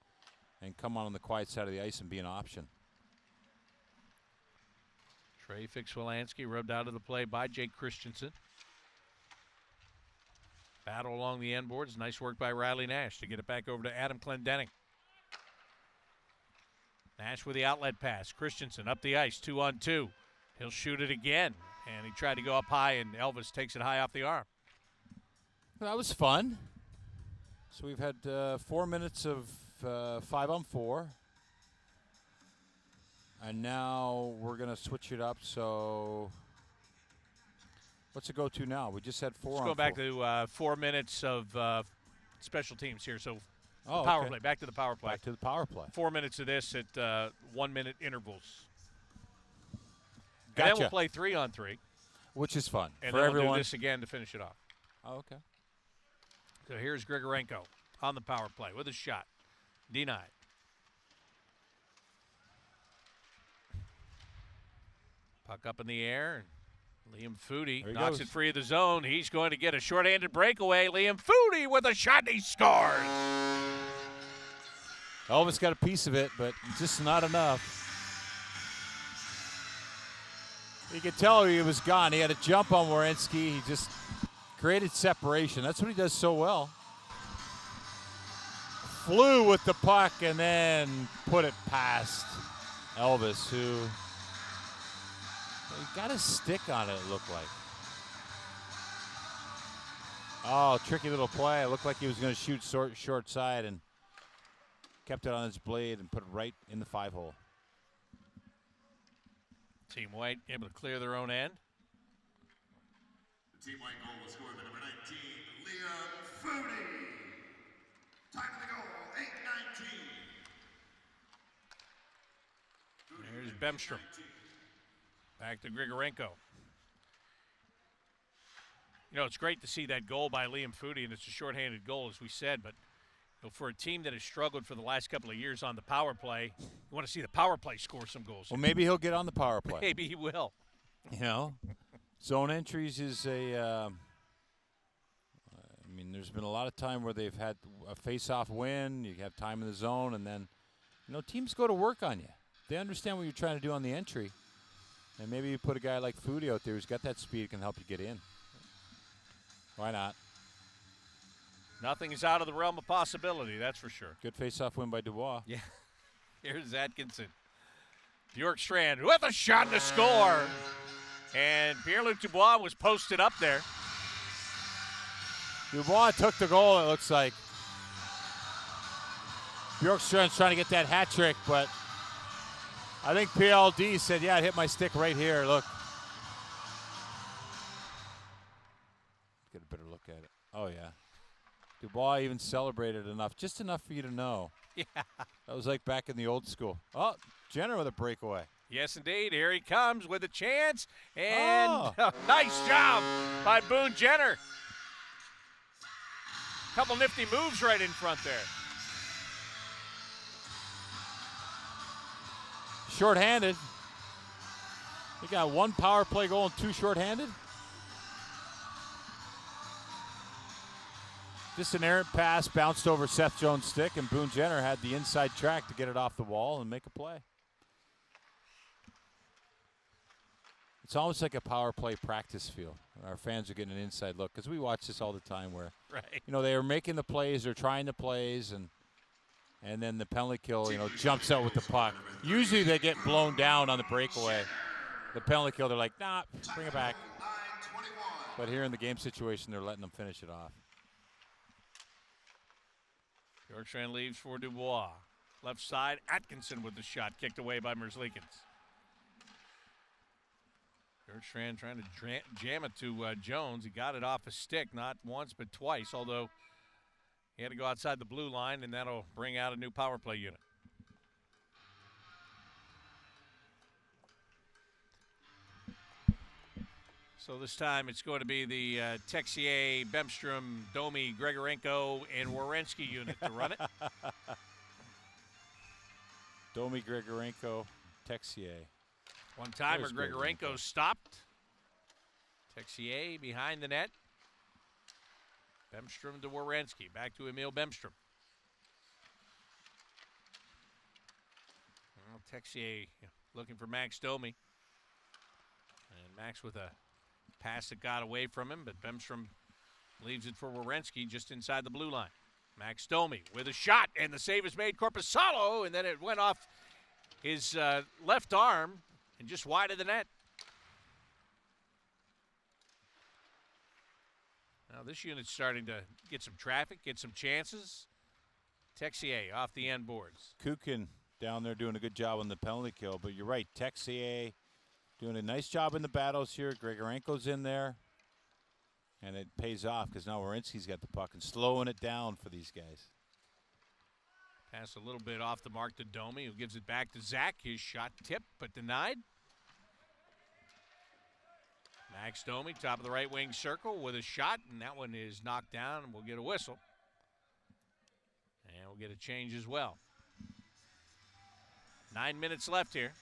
and come on the quiet side of the ice and be an option. Trey Fix-Wolansky rubbed out of the play by Jake Christensen. Battle along the end boards. Nice work by Riley Nash to get it back over to Adam Clendenning. Nash with the outlet pass. Christensen up the ice, 2-on-2. He'll shoot it again. And he tried to go up high, and Elvis takes it high off the arm. That was fun. So we've had 4 minutes of 5-on-4. And now we're going to switch it up. So what's it go to now? We just had 4 on 4. Let's go back to 4 minutes of special teams here. So Oh, power okay. play. Back to the power play. Back to the power play. 4 minutes of this at 1 minute intervals. Gotcha. And then we'll play 3-on-3. Which is fun And for then everyone. we'll do this again to finish it off. Oh, okay. So here's Grigorenko on the power play with a shot. Denied. Puck up in the air. Liam Foodie There he knocks goes. it free of the zone. He's going to get a shorthanded breakaway. Liam Foodie with a shot, and he scores. Elvis got a piece of it, but just not enough. You could tell he was gone. He had a jump on Werenski. He just created separation. That's what he does so well. Flew with the puck and then put it past Elvis, who he got a stick on it, it looked like. Oh, tricky little play. It looked like he was going to shoot short side and kept it on his blade and put it right in the 5-hole. Team White able to clear their own end. The Team White goal was scored by number 19, Liam Foodie. Time of the goal, 8:19. Here's Bemstrom. Back to Grigorenko. You know, it's great to see that goal by Liam Foodie, and it's a shorthanded goal, as we said, but you know, for a team that has struggled for the last couple of years on the power play, you want to see the power play score some goals. Well, maybe he'll get on the power play. Maybe he will. You know, zone entries is I mean, there's been a lot of time where they've had a face-off win. You have time in the zone, and then, you know, teams go to work on you. They understand what you're trying to do on the entry. And maybe you put a guy like Foodie out there who's got that speed, can help you get in. Why not? Nothing is out of the realm of possibility, that's for sure. Good face-off win by Dubois. Yeah. Here's Atkinson. Bjorkstrand with a shot and a score. And Pierre-Luc Dubois was posted up there. Dubois took the goal, it looks like. Bjorkstrand's trying to get that hat trick, but I think PLD said, yeah, it hit my stick right here. Look. Get a better look at it. Oh, yeah. Dubois even celebrated enough, just enough for you to know. Yeah. That was like back in the old school. Oh, Jenner with a breakaway. Yes, indeed. Here he comes with a chance. And Oh. nice job by Boone Jenner. Couple nifty moves right in front there. Shorthanded. He got one power play goal and 2 shorthanded. Just an errant pass bounced over Seth Jones' stick, and Boone Jenner had the inside track to get it off the wall and make a play. It's almost like a power play practice field. Our fans are getting an inside look because we watch this all the time where, Right. you know, they are making the plays, they're trying the plays, and then the penalty kill, you know, jumps out with the puck. Usually they get blown down on the breakaway. The penalty kill, they're like, nah, bring it back. 9:21. But here in the game situation, they're letting them finish it off. Bjorkstrand leaves for Dubois. Left side, Atkinson with the shot kicked away by Merzlikins. Bjorkstrand trying to jam it to Jones. He got it off a stick, not once but twice, although he had to go outside the blue line, and that'll bring out a new power play unit. So this time it's going to be the Texier, Bemstrom, Domi, Grigorenko, and Werenski unit to run it. Domi, Grigorenko, Texier. One-timer, There's Grigorenko stopped. Texier behind the net. Bemstrom to Werenski. Back to Emil Bemstrom. Well, Texier looking for Max Domi. And Max with a pass that got away from him, but Bemstrom leaves it for Werenski just inside the blue line. Max Domi with a shot, and the save is made. Corpusalo, and then it went off his left arm and just wide of the net. Now this unit's starting to get some traffic, get some chances. Texier off the end boards. Kukin down there doing a good job on the penalty kill, but you're right, Texier doing a nice job in the battles here. Grigorenko's in there, and it pays off because now Werenski's got the puck and slowing it down for these guys. Pass a little bit off the mark to Domi, who gives it back to Zach. His shot tipped, but denied. Max Domi, top of the right wing circle with a shot, and that one is knocked down, and we'll get a whistle. And we'll get a change as well. 9 minutes left here.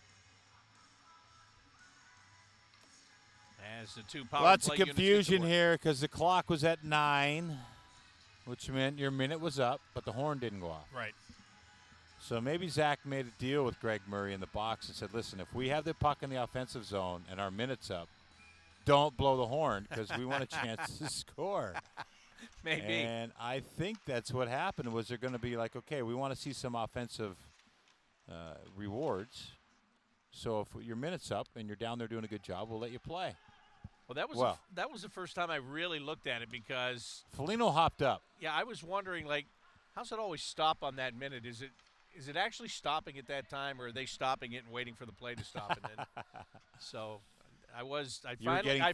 As the two power Lots play of confusion units here because the clock was at 9, which meant your minute was up, but the horn didn't go off. Right. So maybe Zach made a deal with Greg Murray in the box and said, listen, if we have the puck in the offensive zone and our minute's up, don't blow the horn because we want a chance to score. Maybe. And I think that's what happened was they're going to be like, okay, we want to see some offensive rewards. So if your minute's up and you're down there doing a good job, we'll let you play. Well, that was the first time I really looked at it because Fellino hopped up. Yeah, I was wondering, like, how's it always stop on that minute? Is it actually stopping at that time, or are they stopping it and waiting for the play to stop? And then, so I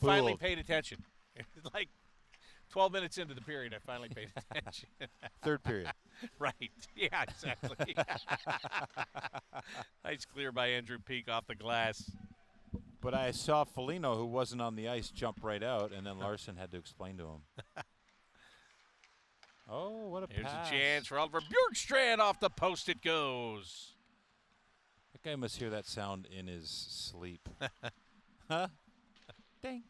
finally paid attention. Like 12 minutes into the period, I finally paid attention. Third period. Right. Yeah, exactly. Nice clear by Andrew Peak off the glass. But I saw Fellino, who wasn't on the ice, jump right out, and then Larson had to explain to him. Oh, what a Here's pass. a chance for Oliver Bjorkstrand. Off the post it goes. That guy must hear that sound in his sleep. Huh? Dang.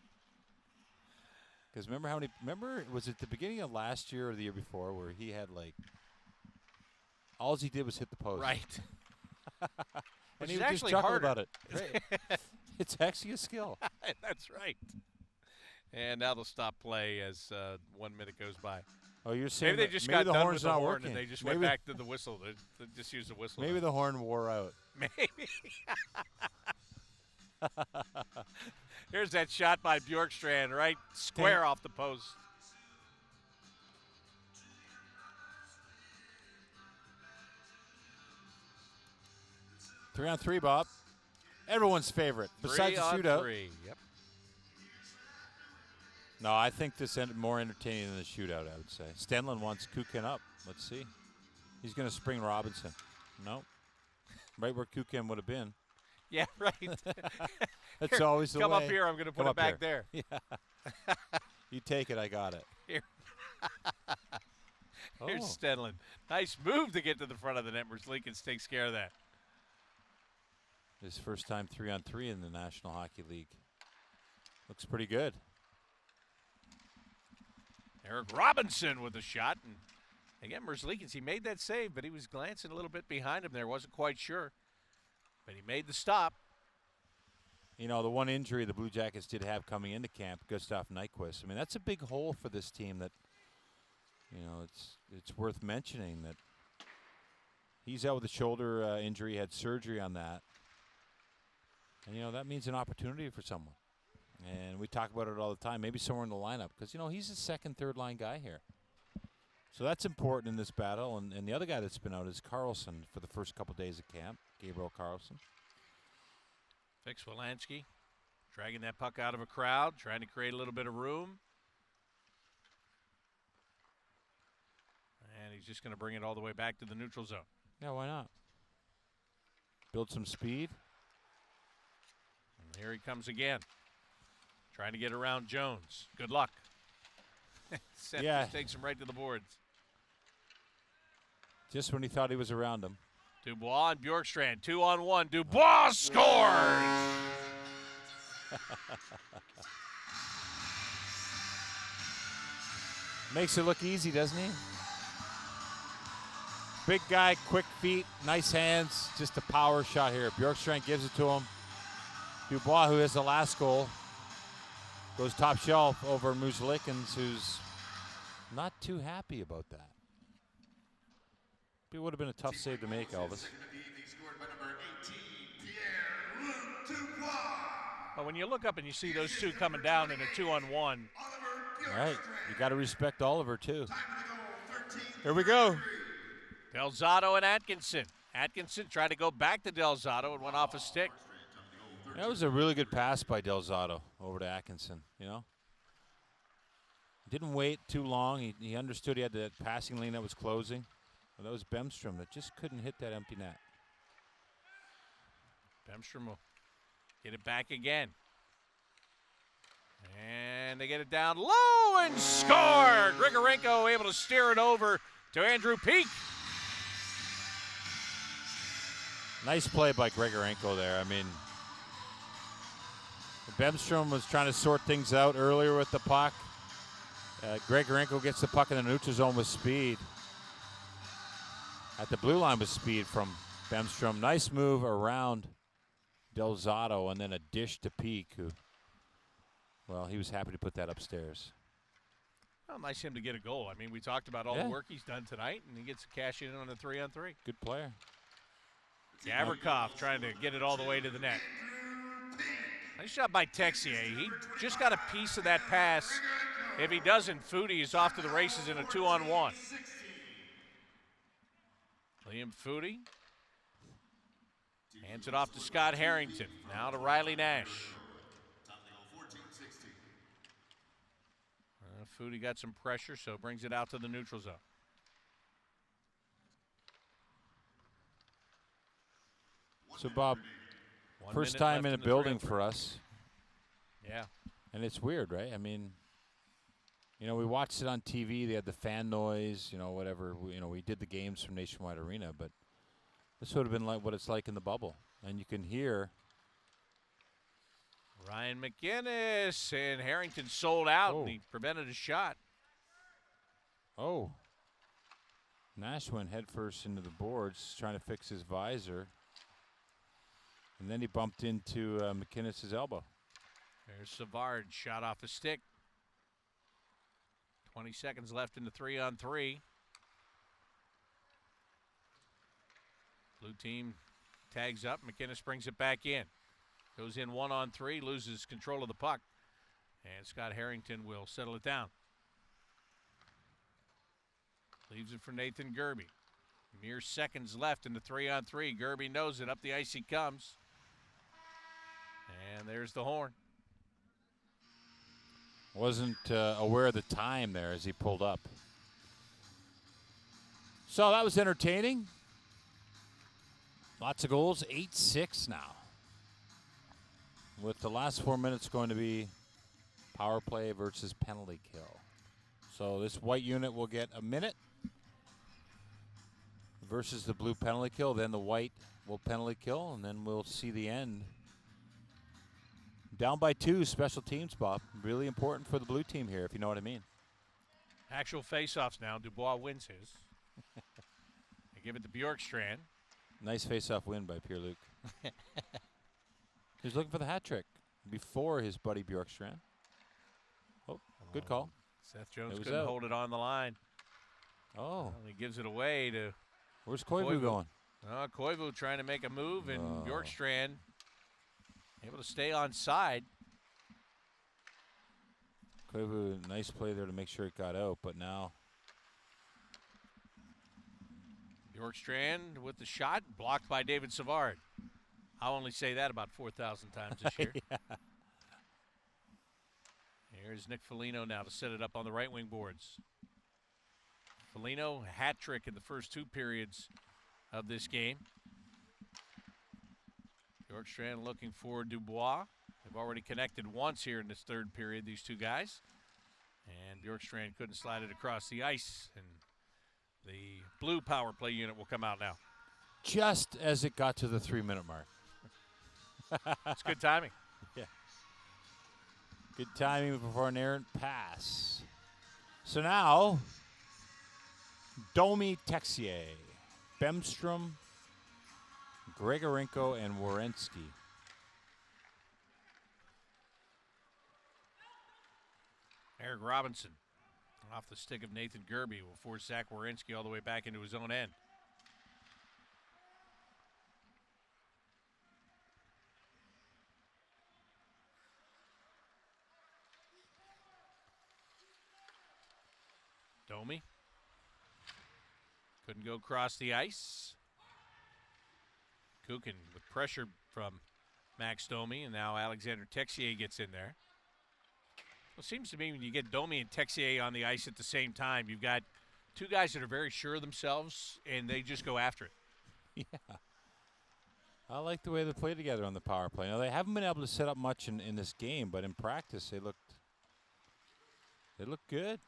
Because remember, was it the beginning of last year or the year before where he had, like, all he did was hit the post? Right. And he would just chuckle about it. It's actually a skill. That's right. And now they'll stop play as 1 minute goes by. Oh, you're saying maybe they just got the done horn's with the not horn working. and they just went back to the whistle. They just used the whistle. Maybe the horn wore out. Maybe. Here's that shot by Bjorkstrand, right square off the post. Three on three, Bob. Everyone's favorite, besides the shootout. 3-on-3. Yep. No, I think this ended more entertaining than the shootout, I would say. Stenlin wants Kukin up. Let's see. He's going to spring Robinson. No. Right where Kukin would have been. Yeah, right. That's always the way. Come up here. I'm going to put it back there. Yeah. You take it. I got it. Here. Here's Stenlin. Nice move to get to the front of the net. Merzlikins takes care of that. His first time 3-on-3 in the National Hockey League. Looks pretty good. Eric Robinson with a shot. And again, Merzlikins, he made that save, but he was glancing a little bit behind him there. Wasn't quite sure. But he made the stop. You know, the one injury the Blue Jackets did have coming into camp, Gustav Nyquist. I mean, that's a big hole for this team that, you know, it's worth mentioning that he's out with a shoulder injury, he had surgery on that. And, you know, that means an opportunity for someone. And we talk about it all the time, maybe somewhere in the lineup, because, you know, he's a second, third line guy here. So that's important in this battle. And the other guy that's been out is Carlson for the first couple days of camp, Gabriel Carlson. Fix Wilansky. Dragging that puck out of a crowd, trying to create a little bit of room. And he's just going to bring it all the way back to the neutral zone. Yeah, why not? Build some speed. And here he comes again. Trying to get around Jones. Good luck. Seth just takes him right to the boards. Just when he thought he was around him. Dubois and Bjorkstrand, 2-on-1. Dubois scores! Makes it look easy, doesn't he? Big guy, quick feet, nice hands, just a power shot here. Bjorkstrand gives it to him. Dubois, who has the last goal, goes top shelf over Muzelikins, who's not too happy about that. It would have been a tough save to make, Elvis. Well, when you look up and you see those two coming down in a 2-on-1. All right, you got to respect Oliver, too. Here we go. Delzado and Atkinson. Atkinson tried to go back to Delzado and went off a stick. That was a really good pass by Delzado over to Atkinson, you know. Didn't wait too long. He understood he had that passing lane that was closing. But that was Bemstrom that just couldn't hit that empty net. Bemstrom will get it back again. And they get it down low and score! Grigorenko able to steer it over to Andrew Peak. Nice play by Grigorenko there. I mean, Bemstrom was trying to sort things out earlier with the puck. Grigorenko gets the puck in the neutral zone with speed. At the blue line with speed from Bemstrom. Nice move around Delzado and then a dish to Peak, who, well, he was happy to put that upstairs. Well, nice him to get a goal. I mean, we talked about all the work he's done tonight, and he gets to cash in on the 3-on-3. Good player. Gavrikov trying to get it all the way to the net. Nice shot by Texier. He just got a piece of that pass. If he doesn't, Foodie is off to the races in a 2-on-1. Liam Foodie hands it off to Scott Harrington. Now to Riley Nash. Foodie got some pressure, so brings it out to the neutral zone. So, Bob, first time in a building for us. Yeah. And it's weird, right? I mean, you know, we watched it on TV. They had the fan noise, you know, whatever. We did the games from Nationwide Arena, but this would have been like what it's like in the bubble. And you can hear Ryan McInnes, and Harrington sold out, and he prevented a shot. Oh. Nash went headfirst into the boards, trying to fix his visor. And then he bumped into McInnes' elbow. There's Savard, shot off a stick. 20 seconds left in the 3-on-3. Blue team tags up. McInnes brings it back in. Goes in 1-on-3, loses control of the puck. And Scott Harrington will settle it down. Leaves it for Nathan Gerby. Mere seconds left in the 3-on-3. Gerby knows it. Up the ice he comes. And there's the horn. Wasn't aware of the time there as he pulled up. So that was entertaining. Lots of goals. 8-6 now. With the last 4 minutes going to be power play versus penalty kill. So this white unit will get a minute versus the blue penalty kill. Then the white will penalty kill, and then we'll see the end. Down by 2, special teams, Bob. Really important for the blue team here, if you know what I mean. Actual face-offs now. Dubois wins his. They give it to Bjorkstrand. Nice face-off win by Pierre-Luc. He's looking for the hat trick before his buddy Bjorkstrand. Oh, good call. Seth Jones couldn't hold it on the line. Oh. Well, he gives it away to... Where's Koivu going? Koivu trying to make a move, and Bjorkstrand able to stay on side. Koivu, nice play there to make sure it got out, but now... Bjorkstrand with the shot, blocked by David Savard. I'll only say that about 4,000 times this year. Yeah. There's Nick Fellino now to set it up on the right wing boards. Fellino, hat trick in the first 2 periods of this game. Bjorkstrand looking for Dubois. They've already connected once here in this 3rd period, these 2 guys. And Bjorkstrand couldn't slide it across the ice. And the blue power play unit will come out now. Just as it got to the 3-minute mark. It's good timing. Yeah. Good timing before an errant pass. So now, Domi, Texier, Bemstrom, Grigorenko, and Werenski. Eric Robinson off the stick of Nathan Gerby will force Zach Werenski all the way back into his own end. Domi couldn't go across the ice. Kukin with pressure from Max Domi, and now Alexander Texier gets in there. Well, it seems to me when you get Domi and Texier on the ice at the same time, you've got 2 guys that are very sure of themselves, and they just go after it. Yeah. I like the way they play together on the power play. Now, they haven't been able to set up much in this game, but in practice they look good.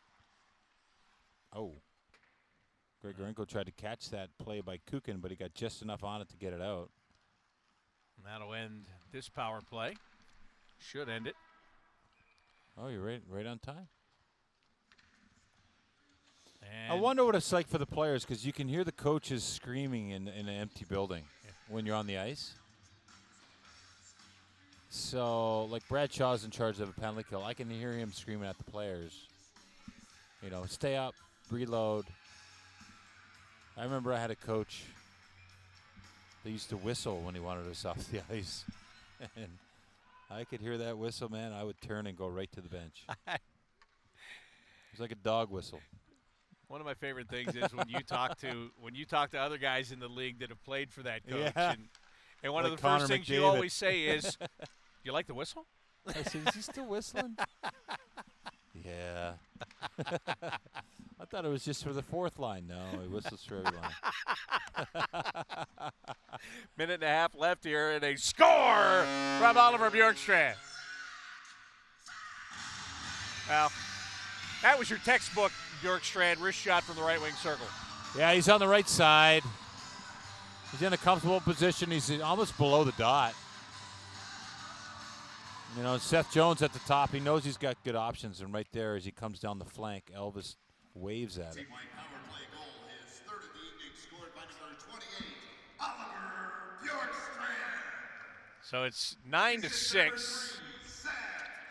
Oh. Grigorenko tried to catch that play by Kukin, but he got just enough on it to get it out. And that'll end this power play. Should end it. Oh, you're right on time. And I wonder what it's like for the players, because you can hear the coaches screaming in an empty building when you're on the ice. So, like Bradshaw's in charge of a penalty kill. I can hear him screaming at the players. You know, stay up, reload. I remember I had a coach that used to whistle when he wanted us off the ice. And I could hear that whistle, man. I would turn and go right to the bench. It was like a dog whistle. one of my favorite things is when you talk to other guys in the league that have played for that coach. Yeah. And one Like of the Connor first things McDavid. you always say is, you like the whistle? I said, is he still whistling? Yeah. I thought it was just for the 4th line. No, he whistles for every line. Minute and a half left here, and a score from Oliver Bjorkstrand. Well, that was your textbook, Bjorkstrand, wrist shot from the right wing circle. Yeah, he's on the right side. He's in a comfortable position. He's almost below the dot. You know, Seth Jones at the top. He knows he's got good options, and right there as he comes down the flank, Elvis waves at him. Team-wide power play goal, his 3rd of the evening, scored by number 28, Oliver Bjorkstrand. So it's 9-6. Seth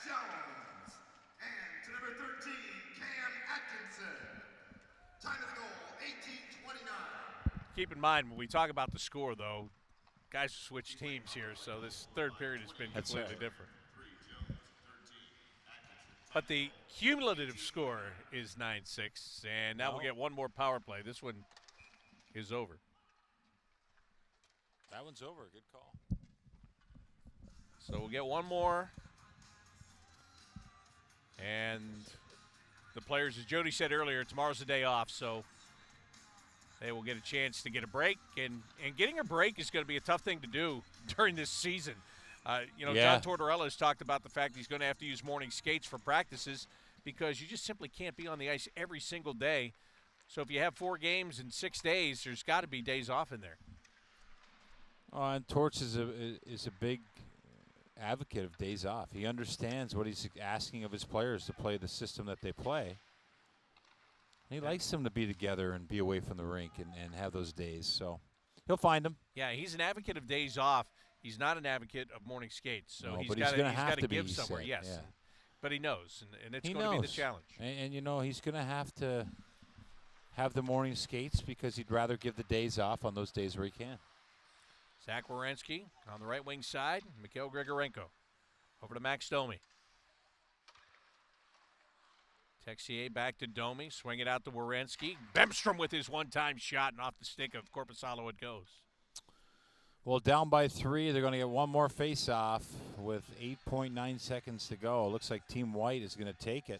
Jones. And to number 13, Cam Atkinson. Time of the goal, 18:29. Keep in mind, when we talk about the score, though, guys switch teams here, so this 3rd period has been That's completely right. different. But the cumulative score is 9-6, and now we'll get one more power play. This one is over. That one's over. Good call. So we'll get one more. And the players, as Jody said earlier, tomorrow's the day off, so they will get a chance to get a break. And getting a break is going to be a tough thing to do during this season. Yeah. John Tortorella has talked about the fact he's going to have to use morning skates for practices because you just simply can't be on the ice every single day. So if you have 4 games in 6 days, there's got to be days off in there. And Torch is a big advocate of days off. He understands what he's asking of his players to play the system that they play. He likes them to be together and be away from the rink and have those days. So he'll find them. Yeah, he's an advocate of days off. He's not an advocate of morning skates. So No, he's but he's got gonna have to to be, give he somewhere. said, Yes, yeah. but he knows, and it's He going to be the knows. challenge. And you know, he's going to have the morning skates because he'd rather give the days off on those days where he can. Zach Werenski on the right wing side. Mikhail Grigorenko over to Max Domi. Texier back to Domi. Swing it out to Werenski. Bemstrom with his one-time shot, and off the stick of Korpisalo it goes. Well, down by 3. They're going to get one more face-off with 8.9 seconds to go. Looks like Team White is going to take it.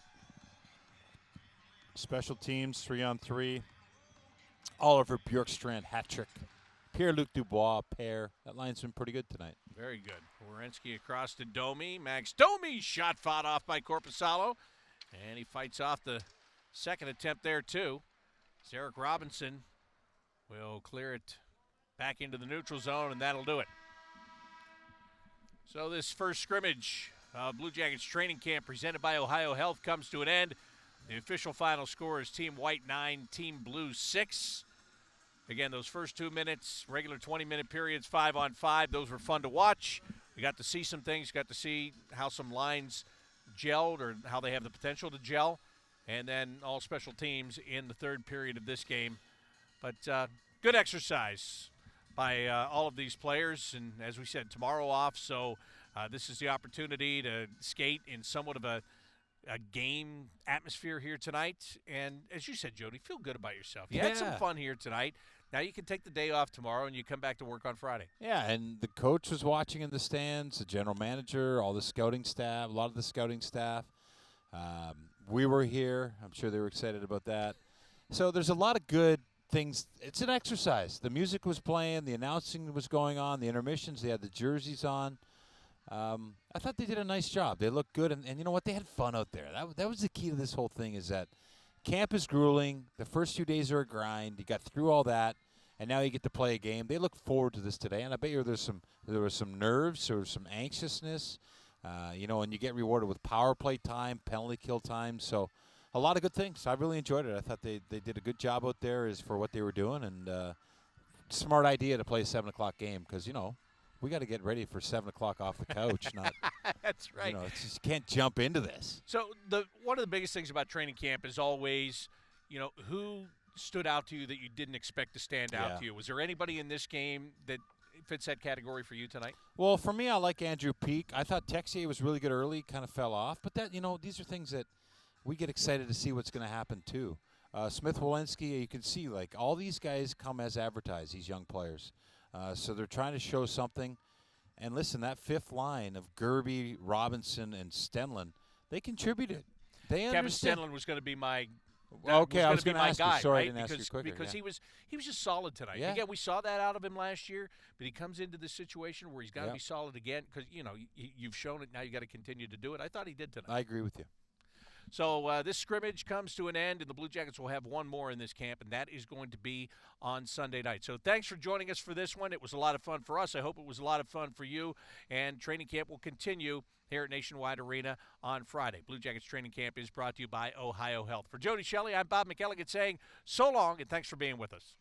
Special teams, 3-on-3. Oliver Bjorkstrand, hat trick. Pierre-Luc Dubois, pair. That line's been pretty good tonight. Very good. Werenski across to Domi. Max Domi shot fought off by Corpusalo. And he fights off the second attempt there, too. Eric Robinson will clear it back into the neutral zone, and that'll do it. So this first scrimmage, Blue Jackets training camp presented by OhioHealth comes to an end. The official final score is Team White 9, Team Blue 6. Again, those first 2 minutes, regular 20-minute periods, 5-on-5, those were fun to watch. We got to see some things, got to see how some lines gelled or how they have the potential to gel. And then all special teams in the third period of this game. But good exercise by all of these players. And as we said, tomorrow off, so this is the opportunity to skate in somewhat of a game atmosphere here tonight. And as you said, Jody, feel good about yourself. You had some fun here tonight. Now you can take the day off tomorrow and you come back to work on Friday. Yeah, and the coach was watching in the stands, the general manager, all the scouting staff, a lot of the scouting staff. We were here. I'm sure they were excited about that. So there's a lot of good things. It's an exercise. The music was playing. The announcing was going on. The intermissions, they had the jerseys on. I thought they did a nice job. They looked good. And you know what? They had fun out there. That was the key to this whole thing is that camp is grueling. The first 2 days are a grind. You got through all that, and now you get to play a game. They look forward to this today. And I bet you there was some nerves. There was some anxiousness. And you get rewarded with power play time, penalty kill time. So a lot of good things. I really enjoyed it. I thought they did a good job out there as for what they were doing. And smart idea to play a 7 o'clock game because, we got to get ready for 7 o'clock off the couch. Not That's right. It's just can't jump into this. So one of the biggest things about training camp is always, who stood out to you that you didn't expect to stand out to you? Was there anybody in this game that fits that category for you tonight? Well, for me, I like Andrew Peak. I thought Texier was really good early, kind of fell off. But that, these are things that we get excited to see what's going to happen too. Smith-Walensky, you can see, like, all these guys come as advertised, these young players. So they're trying to show something. And listen, that fifth line of Gerby, Robinson, and Stenlund, they contributed. They Kevin understand. Stenlund was going to be my Okay, I was going to ask guy, you. Sorry, right? I didn't ask you quicker. Because he was just solid tonight. Yeah. Again, we saw that out of him last year, but he comes into this situation where he's got to be solid again because, you've shown it. Now you got to continue to do it. I thought he did tonight. I agree with you. So this scrimmage comes to an end, and the Blue Jackets will have one more in this camp, and that is going to be on Sunday night. So thanks for joining us for this one. It was a lot of fun for us. I hope it was a lot of fun for you. And training camp will continue here at Nationwide Arena on Friday. Blue Jackets training camp is brought to you by OhioHealth. For Jody Shelley, I'm Bob McElligott saying so long, and thanks for being with us.